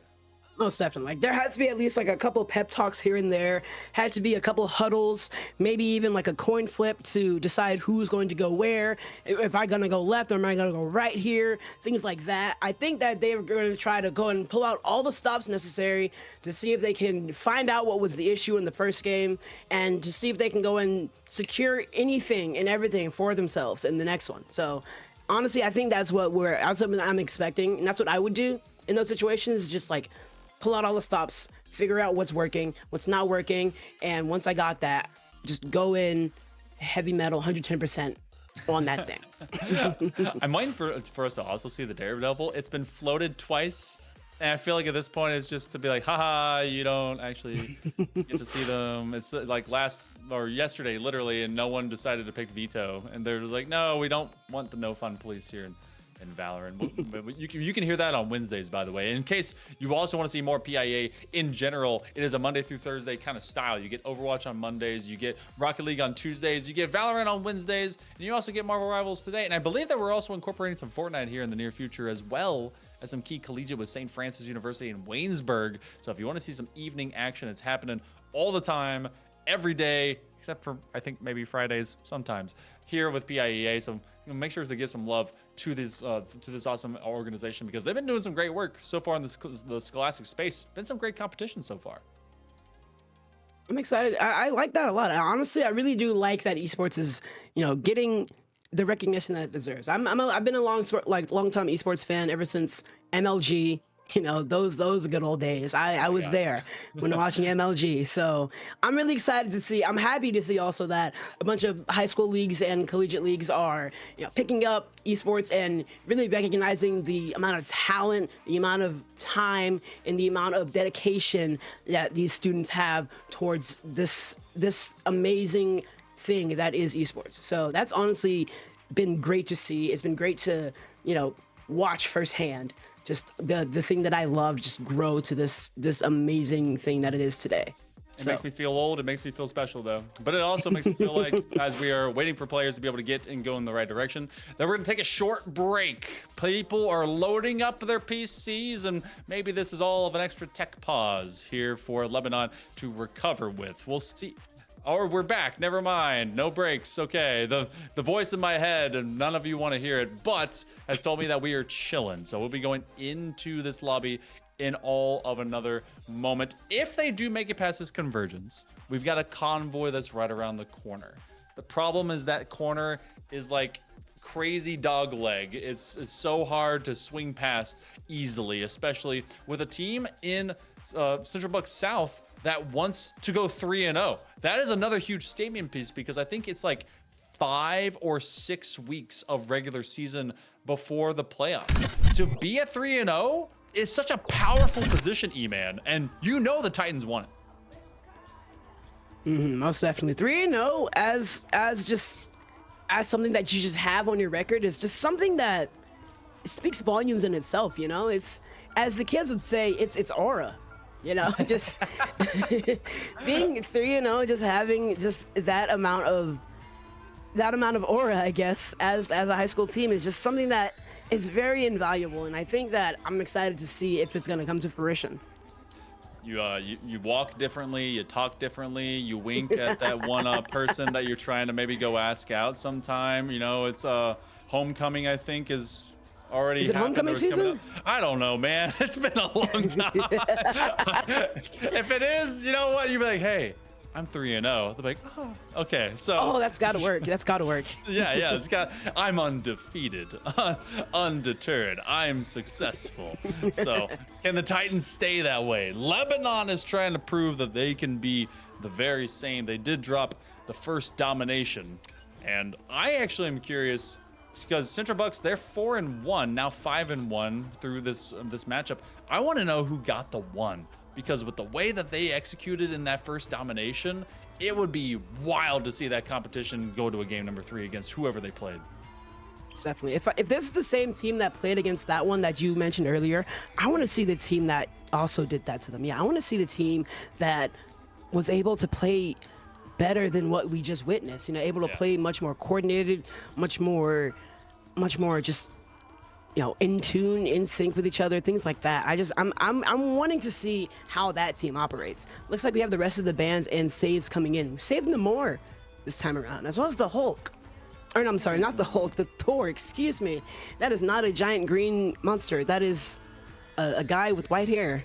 Most definitely. Like, there had to be at least like a couple pep talks here and there. Had to be a couple huddles, maybe even like a coin flip to decide who's going to go where. If I'm gonna go left or am I gonna go right here? Things like that. I think that they were going to try to go and pull out all the stops necessary to see if they can find out what was the issue in the first game and to see if they can go and secure anything and everything for themselves in the next one. So honestly, I think that's what I'm expecting, and that's what I would do in those situations. Just like pull out all the stops, figure out what's working, what's not working, and once I got that, just go in heavy metal 110% on that thing. I'm waiting for us to also see the Daredevil. It's been floated twice, and I feel like at this point it's just to be like, haha, you don't actually get to see them. It's like yesterday, literally, and no one decided to pick Veto, and they're like, no, we don't want the no fun police here. And Valorant. You can hear that on Wednesdays, by the way. In case you also want to see more PIA in general, it is a Monday through Thursday kind of style. You get Overwatch on Mondays, you get Rocket League on Tuesdays, you get Valorant on Wednesdays, and you also get Marvel Rivals today. And I believe that we're also incorporating some Fortnite here in the near future, as well as some key collegiate with St. Francis University in Waynesburg. So if you want to see some evening action, it's happening all the time, every day, except for I think maybe Fridays sometimes here with PIEA. So make sure to give some love to this awesome organization, because they've been doing some great work so far in the Scholastic space. Been some great competition so far. I'm excited. I like that a lot. Honestly, I really do like that esports is, getting the recognition that it deserves. I've been a long time esports fan ever since MLG. Those are good old days. I was there when watching MLG. So I'm really excited to see. I'm happy to see also that a bunch of high school leagues and collegiate leagues are picking up esports and really recognizing the amount of talent, the amount of time, and the amount of dedication that these students have towards this amazing thing that is esports. So that's honestly been great to see. It's been great to watch firsthand. Just the thing that I love just grow to this amazing thing that it is today. It makes me feel old. It makes me feel special, though. But it also makes me feel like, as we are waiting for players to be able to get and go in the right direction, that we're going to take a short break. People are loading up their PCs, and maybe this is all of an extra tech pause here for Lebanon to recover with. We'll see. Or we're back. Never mind. No breaks. Okay. The voice in my head, and none of you want to hear it, but has told me that we are chilling. So we'll be going into this lobby in all of another moment. If they do make it past this convergence, we've got a convoy that's right around the corner. The problem is that corner is like crazy dog leg. It's so hard to swing past easily, especially with a team in Central Bucks South that wants to go 3-0. That is another huge statement piece because I think it's like 5 or 6 weeks of regular season before the playoffs. To be at 3-0 is such a powerful position, E-Man, and you know the Titans want it. Most definitely. 3-0 as something that you just have on your record is just something that speaks volumes in itself, you know? It's, as the kids would say, it's aura. You know, just being 3-0, just having just that amount of aura, I guess, as a high school team is just something that is very invaluable, and I think that I'm excited to see if it's going to come to fruition. You walk differently, you talk differently, you wink at that one person that you're trying to maybe go ask out sometime. You know, it's homecoming, I think, is already is it homecoming season? I don't know, man. It's been a long time. If it is, you know what? You'd be like, hey, I'm 3-0. They're like, oh, okay. So. Oh, that's got to work. That's got to work. Yeah. I'm undefeated, undeterred. I'm successful. So can the Titans stay that way? Lebanon is trying to prove that they can be the very same. They did drop the first domination, and I actually am curious. Because Central Bucks, they're 4-1, now 5-1 through this matchup. I want to know who got the 1, because with the way that they executed in that first domination, it would be wild to see that competition go to a game number 3 against whoever they played. Definitely. If this is the same team that played against that one that you mentioned earlier, I want to see the team that also did that to them. Yeah, I want to see the team that was able to play better than what we just witnessed. You know, able to play much more coordinated, much more just, you know, in tune, in sync with each other, things like that. I'm wanting to see how that team operates. Looks like we have the rest of the bands and saves coming in. We're saving them more this time around, as well as the Hulk. Or no, I'm sorry, not the Hulk, the Thor, excuse me. That is not a giant green monster. That is a guy with white hair.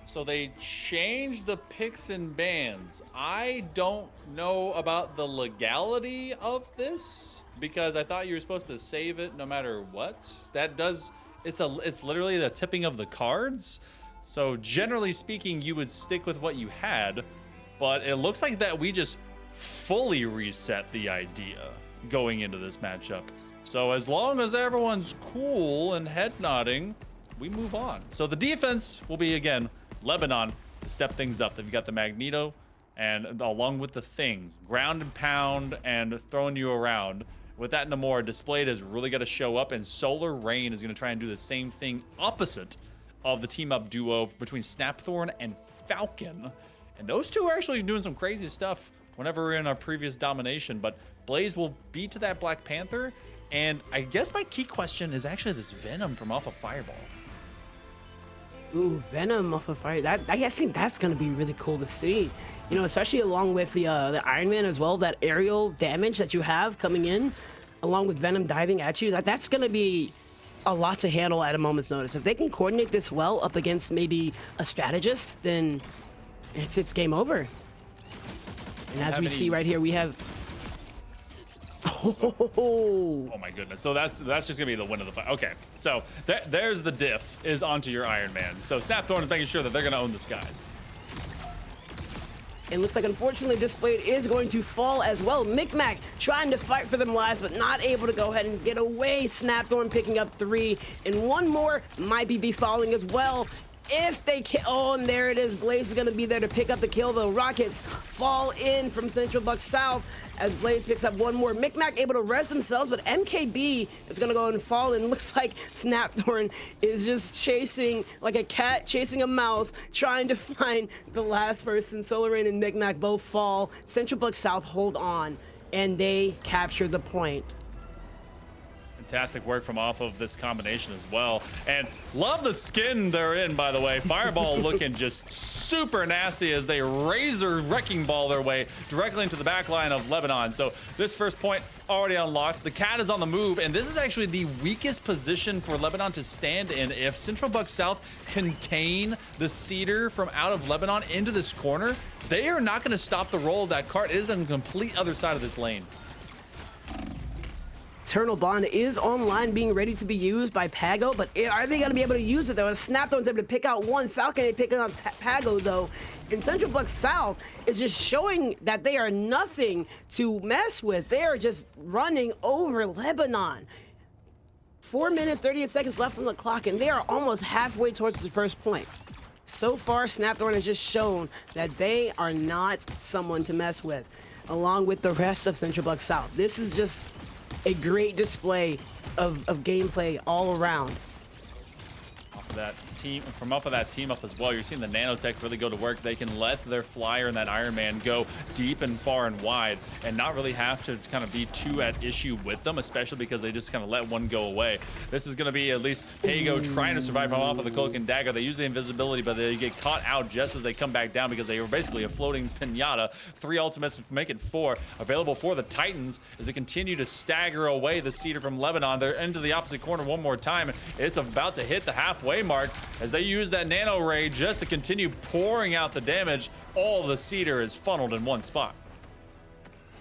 So they changed the picks and bans. I don't know about the legality of this because I thought you were supposed to save it no matter what. That does, it's literally the tipping of the cards. So generally speaking, you would stick with what you had, but it looks like that we just fully reset the idea going into this matchup. So as long as everyone's cool and head nodding, we move on. So the defense will be, again, Lebanon to step things up. They've got the Magneto, and along with the Thing, ground and pound and throwing you around. With that and more, Displayed has really got to show up, and Solar Rain is going to try and do the same thing opposite of the team-up duo between Snapthorn and Falcon. And those two are actually doing some crazy stuff whenever we're in our previous domination, but Blaze will beat to that Black Panther, and I guess my key question is actually this Venom from off of Fireball. Ooh, Venom off of Fire. I think that's gonna be really cool to see. You know, especially along with the Iron Man as well. That aerial damage that you have coming in, along with Venom diving at you. That's gonna be a lot to handle at a moment's notice. If they can coordinate this well up against maybe a strategist, then it's game over. And as we see right here, we have. Oh my goodness. So that's just gonna be the win of the fight. Okay, so there's the diff is onto your Iron Man. So Snapthorn is making sure that they're gonna own the skies. It looks like, unfortunately, Displayed is going to fall as well. Micmac trying to fight for them lives, but not able to go ahead and get away. Snapthorn picking up 3, and one more might be falling as well. If they can, oh, and there it is. Blaze is going to be there to pick up the kill, though. Rockets fall in from Central Bucks South as Blaze picks up one more. Micmac able to rest themselves, but MKB is going to go and fall, and looks like Snapthorn is just chasing, like a cat chasing a mouse, trying to find the last person. Solar Rain and Micmac both fall. Central Bucks South hold on, and they capture the point. Fantastic work from off of this combination as well. And love the skin they're in, by the way. Fireball looking just super nasty as they razor wrecking ball their way directly into the back line of Lebanon. So this first point already unlocked. The cat is on the move, and this is actually the weakest position for Lebanon to stand in. If Central Bucks South contain the Cedar from out of Lebanon into this corner, they are not going to stop the roll of that cart. It is on the complete other side of this lane. Eternal Bond is online, being ready to be used by Pago, but are they going to be able to use it though? As Snapdone's able to pick out one, Falcon picking up Pago though, and Central Buck South is just showing that they are nothing to mess with. They are just running over Lebanon. 4 minutes, 38 seconds left on the clock, and they are almost halfway towards the first point. So far, Snapthorn has just shown that they are not someone to mess with, along with the rest of Central Buck South. This is just a great display of gameplay all around. Off of that team up as well, you're seeing the nanotech really go to work. They can let their flyer and that Iron Man go deep and far and wide and not really have to kind of be too at issue with them, especially because they just kind of let one go away. This is going to be at least Pago trying to survive off of the cloak and dagger. They use the invisibility, but they get caught out just as they come back down because they were basically a floating pinata. 3 ultimates to make it 4 available for the Titans as they continue to stagger away the Cedar from Lebanon. They're into the opposite corner one more time. It's about to hit the halfway mark as they use that nano ray just to continue pouring out the damage. All the Cedar is funneled in one spot.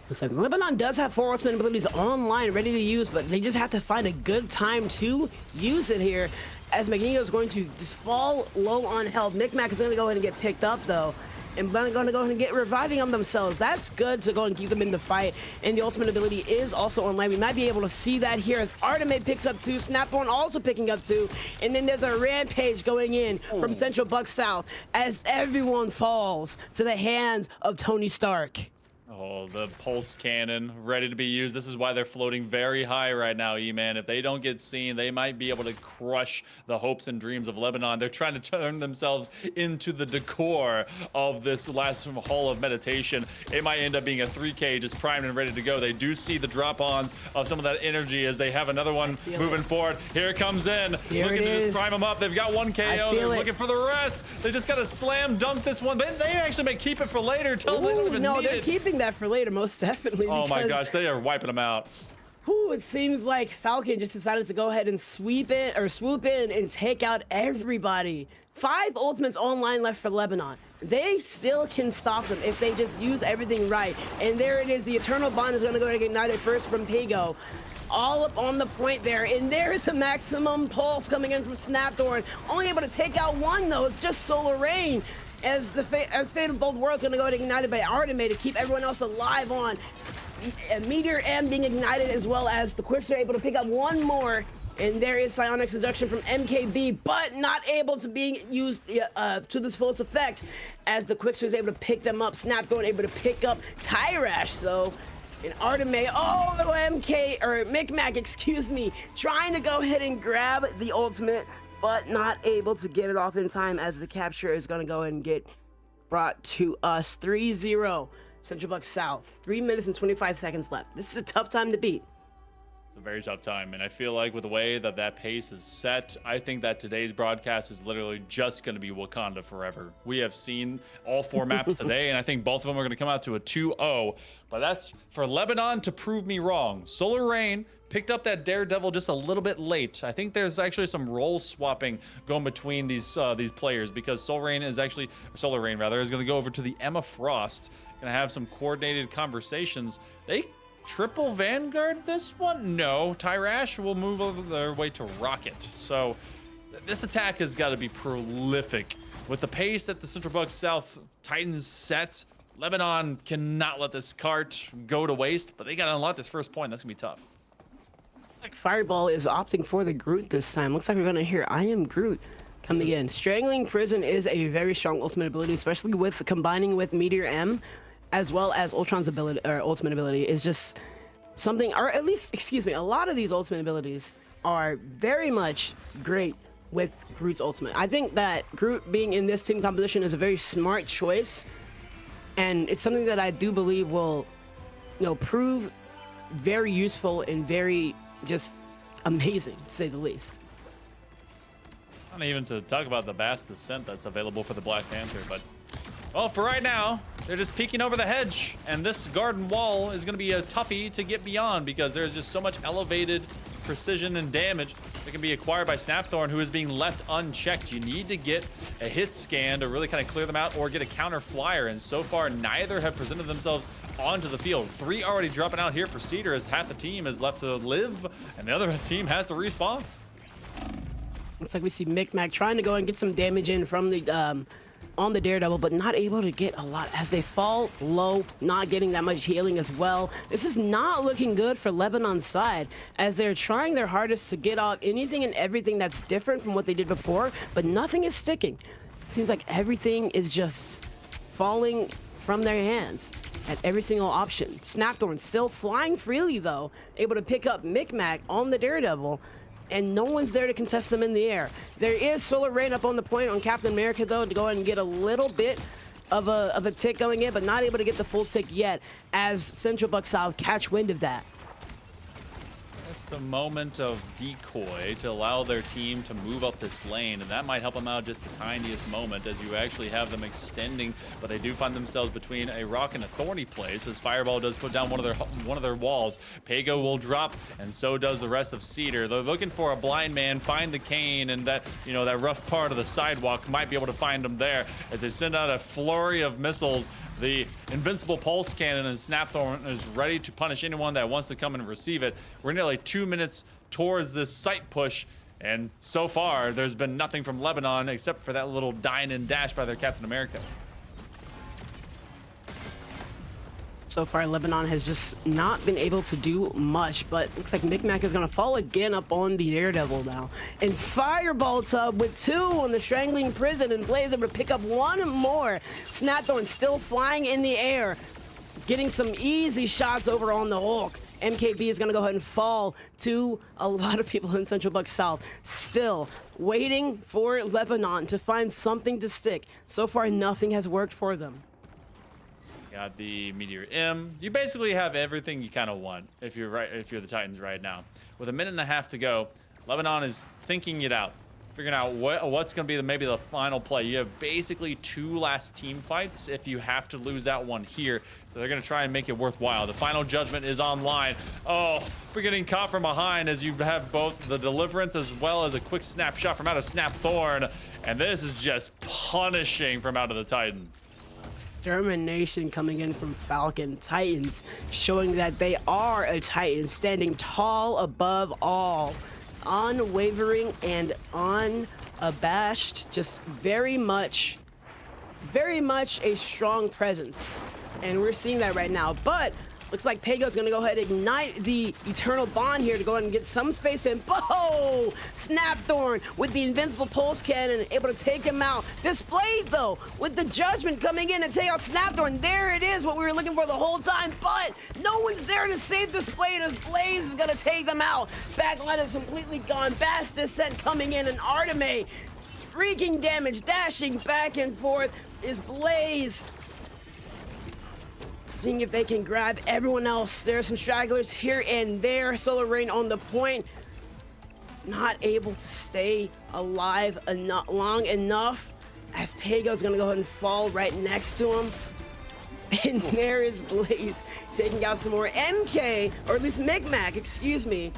Looks like Lebanon does have 4 ultimate abilities online ready to use, but they just have to find a good time to use it here, as Magneto is going to just fall low on health. Micmac is going to go ahead and get picked up though, and going to go ahead and get reviving on themselves. That's good to go and keep them in the fight, and the ultimate ability is also online. We might be able to see that here as Artemate picks up 2, Snapthorn also picking up 2, and then there's a rampage going in from Central Buck South as everyone falls to the hands of Tony Stark. Oh, the pulse cannon ready to be used. This is why they're floating very high right now, E-Man. If they don't get seen, they might be able to crush the hopes and dreams of Lebanon. They're trying to turn themselves into the decor of this last hall of meditation. It might end up being a 3K just primed and ready to go. They do see the drop-ons of some of that energy as they have another one moving forward. Here it comes in. Here looking it to is. just prime them up. They've got 1 KO. They're looking for the rest. They just got to slam dunk this one. But they actually may keep it for later. Tell them they don't even need they're it. keeping that for later, most definitely. Oh my gosh, they are wiping them out. It seems like Falcon just decided to go ahead and swoop in and take out everybody. 5 ultimates online left for Lebanon. They still can stop them if they just use everything right. And there it is. The Eternal Bond is going to go ahead and get ignited first from Pago. All up on the point there, and there's a maximum pulse coming in from Snapthorn. Only able to take out 1 though. It's just Solar Rain. As Fate of Both Worlds gonna go ahead and ignited by Artemate to keep everyone else alive on. Meteor M being ignited, as well as the Quicks are able to pick up 1 more. And there is Psionic Seduction from MKB, but not able to be used to this fullest effect, as the Quicks is able to pick them up. Snap going able to pick up Tyrash though. And Artemate, Micmac, excuse me, trying to go ahead and grab the ultimate, but not able to get it off in time, as the capture is going to go ahead and get brought to us. 3-0, Central Buck South. 3 minutes and 25 seconds left. This is a tough time to beat. It's a very tough time, and I feel like with the way that pace is set, I think that today's broadcast is literally just going to be Wakanda forever. We have seen all 4 maps today, and I think both of them are going to come out to a 2-0, but that's for Lebanon to prove me wrong. Solar Rain picked up that Daredevil just a little bit late. I think there's actually some role swapping going between these players, because Solar Rain is going to go over to the Emma Frost, going to have some coordinated conversations. They triple Vanguard this one? No, Tyrash will move over their way to Rocket. So this attack has got to be prolific. With the pace that the Central Buck South Titans set, Lebanon cannot let this cart go to waste, but they got to unlock this first point. That's going to be tough. Like Fireball is opting for the Groot this time. Looks like we're going to hear I Am Groot coming in. Strangling Prison is a very strong ultimate ability, especially with combining with Meteor M, as well as Ultron's ability, or ultimate ability, is just something, or at least, excuse me, a lot of these ultimate abilities are very much great with Groot's ultimate. I think that Groot being in this team composition is a very smart choice, and it's something that I do believe will, prove very useful and very just amazing, to say the least. Not even to talk about the vast descent that's available for the Black Panther, but well, for right now, they're just peeking over the hedge, and this garden wall is going to be a toughie to get beyond, because there's just so much elevated precision and damage that can be acquired by Snapthorn, who is being left unchecked. You need to get a hit scan to really kind of clear them out or get a counter flyer, and so far neither have presented themselves onto the field. 3 already dropping out here for Cedar as half the team is left to live and the other team has to respawn. Looks like we see Micmac trying to go and get some damage in from the on the Daredevil, but not able to get a lot as they fall low, not getting that much healing as well. This is not looking good for Lebanon's side as they're trying their hardest to get off anything and everything that's different from what they did before, but nothing is sticking. Seems like everything is just falling from their hands at every single option. Snapthorn still flying freely though, able to pick up Micmac on the Daredevil, and no one's there to contest them in the air. There is Solar Rain up on the point on Captain America though to go ahead and get a little bit of a tick going in, but not able to get the full tick yet as Central Buck South catch wind of that. It's the moment of decoy to allow their team to move up this lane, and that might help them out just the tiniest moment as you actually have them extending, but they do find themselves between a rock and a thorny place as Fireball does put down one of their walls. Pago will drop, and so does the rest of Cedar. They're looking for a blind man, find the cane, and that, you know, that rough part of the sidewalk might be able to find them there as they send out a flurry of missiles. The invincible pulse cannon and Snapthorn is ready to punish anyone that wants to come and receive it. We're nearly 2 minutes towards this site push, and so far there's been nothing from Lebanon except for that little dine and dash by their Captain America. So far, Lebanon has just not been able to do much, but looks like Micmac is going to fall again up on the Daredevil now. And Fireball Tub with 2 on the Strangling Prison, and Blaze able to pick up 1 more. Snapthorn still flying in the air, getting some easy shots over on the Hulk. MKB is going to go ahead and fall to a lot of people in Central Buck South. Still waiting for Lebanon to find something to stick. So far, nothing has worked for them. Got the Meteor M. You basically have everything you kind of want if you're the Titans right now. With 1.5 minutes to go, Lebanon is thinking it out, figuring out what's going to be maybe the final play. You have basically 2 last team fights if you have to lose that one here. So they're going to try and make it worthwhile. The final judgment is online. Oh, we're getting caught from behind as you have both the deliverance as well as a quick snapshot from out of Snapthorn. And this is just punishing from out of the Titans. Extermination coming in from Falcon. Titans showing that they are a Titan, standing tall above all, unwavering and unabashed, just very much a strong presence, and we're seeing that right now. But looks like Pago's gonna go ahead and ignite the Eternal Bond here to go ahead and get some space in. Boom! Snapthorn with the invincible pulse cannon, able to take him out. Displayed though, with the judgment coming in to take out Snapthorn. There it is, what we were looking for the whole time, but no one's there to save Displayed as Blaze is gonna take them out. Backline is completely gone. Bass Descent coming in, and Arteme freaking damage, dashing back and forth is Blaze. Seeing if they can grab everyone else. There are some stragglers here and there. Solar Rain on the point. Not able to stay alive long enough as Pago's gonna go ahead and fall right next to him. And there is Blaze taking out some more. MK, or at least Micmac, excuse me,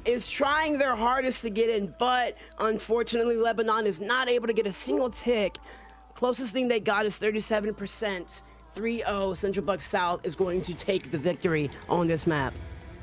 is trying their hardest to get in, but unfortunately Lebanon is not able to get a single tick. Closest thing they got is 37%. 3-0, Central Buck South is going to take the victory on this map.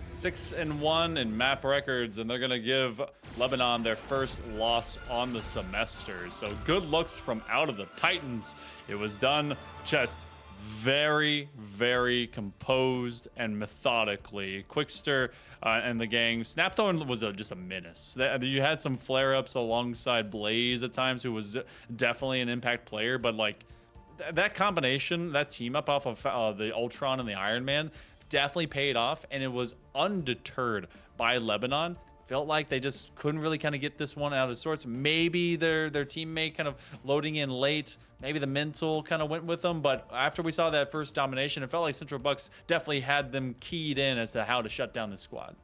6-1 in map records, and they're going to give Lebanon their first loss on the semester. So good looks from out of the Titans. It was done just very, very composed and methodically. Quickster and the gang. Snapthorn was just a menace. You had some flare-ups alongside Blaze at times, who was definitely an impact player, but like that combination, that team up off of the Ultron and the Iron Man definitely paid off, and it was undeterred by Lebanon. Felt like they just couldn't really kind of get this one out of sorts. Maybe their teammate kind of loading in late. Maybe the mental kind of went with them. But after we saw that first domination, it felt like Central Bucks definitely had them keyed in as to how to shut down the squad.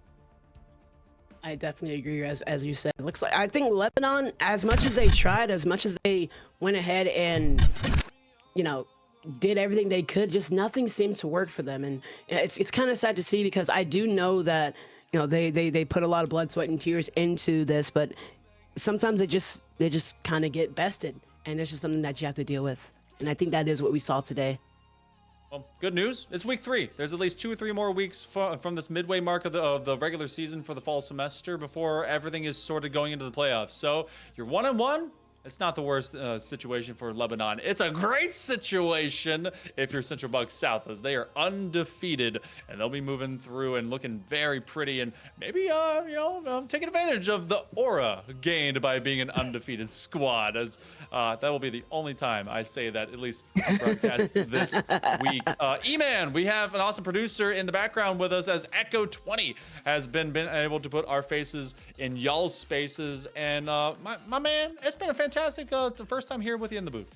I definitely agree, as you said. It looks like, I think Lebanon, as much as they tried, as much as they went ahead and, you know, did everything they could, just nothing seemed to work for them. And it's kind of sad to see, because I do know that, You know, they put a lot of blood, sweat, and tears into this, but sometimes they just kind of get bested, and it's just something that you have to deal with. And I think that is what we saw today. Well, good news. It's week 3. There's at least 2 or 3 more weeks from this midway mark of the regular season for the fall semester before everything is sort of going into the playoffs. So you're 1-1. It's not the worst situation for Lebanon. It's a great situation if you're Central Bucks South, as they are undefeated and they'll be moving through and looking very pretty and maybe taking advantage of the aura gained by being an undefeated squad, as that will be the only time I say that, at least on broadcast this week. E-Man, we have an awesome producer in the background with us, as Echo 20 has been able to put our faces in y'all's spaces, and my man, it's been a fantastic first time here with you in the booth.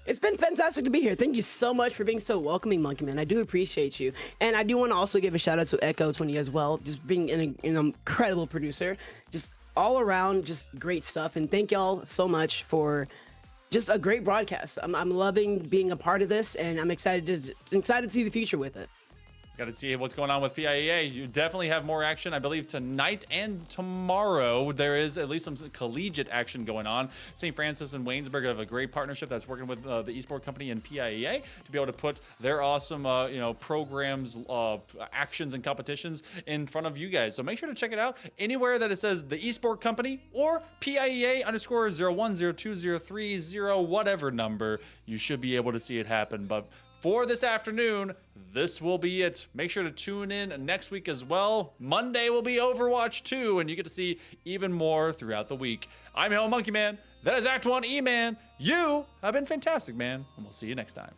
It's been fantastic to be here. Thank you so much for being so welcoming, Monkey Man. I do appreciate you. And I do want to also give a shout out to Echo 20 as well, just being an incredible producer. Just all around, just great stuff. And thank y'all so much for just a great broadcast. I'm loving being a part of this, and I'm excited to see the future with it. Got to see what's going on with PIEA. You definitely have more action, I believe, tonight and tomorrow. There is at least some collegiate action going on. St. Francis and Waynesburg have a great partnership that's working with the eSport company and PIEA to be able to put their awesome, programs, actions, and competitions in front of you guys. So make sure to check it out anywhere that it says the eSport company or PIEA_010203, whatever number. You should be able to see it happen. But for this afternoon, this will be it. Make sure to tune in next week as well. Monday will be Overwatch 2, and you get to see even more throughout the week. I'm your own Monkey Man. That is Act 1 E-Man. You have been fantastic, man, and we'll see you next time.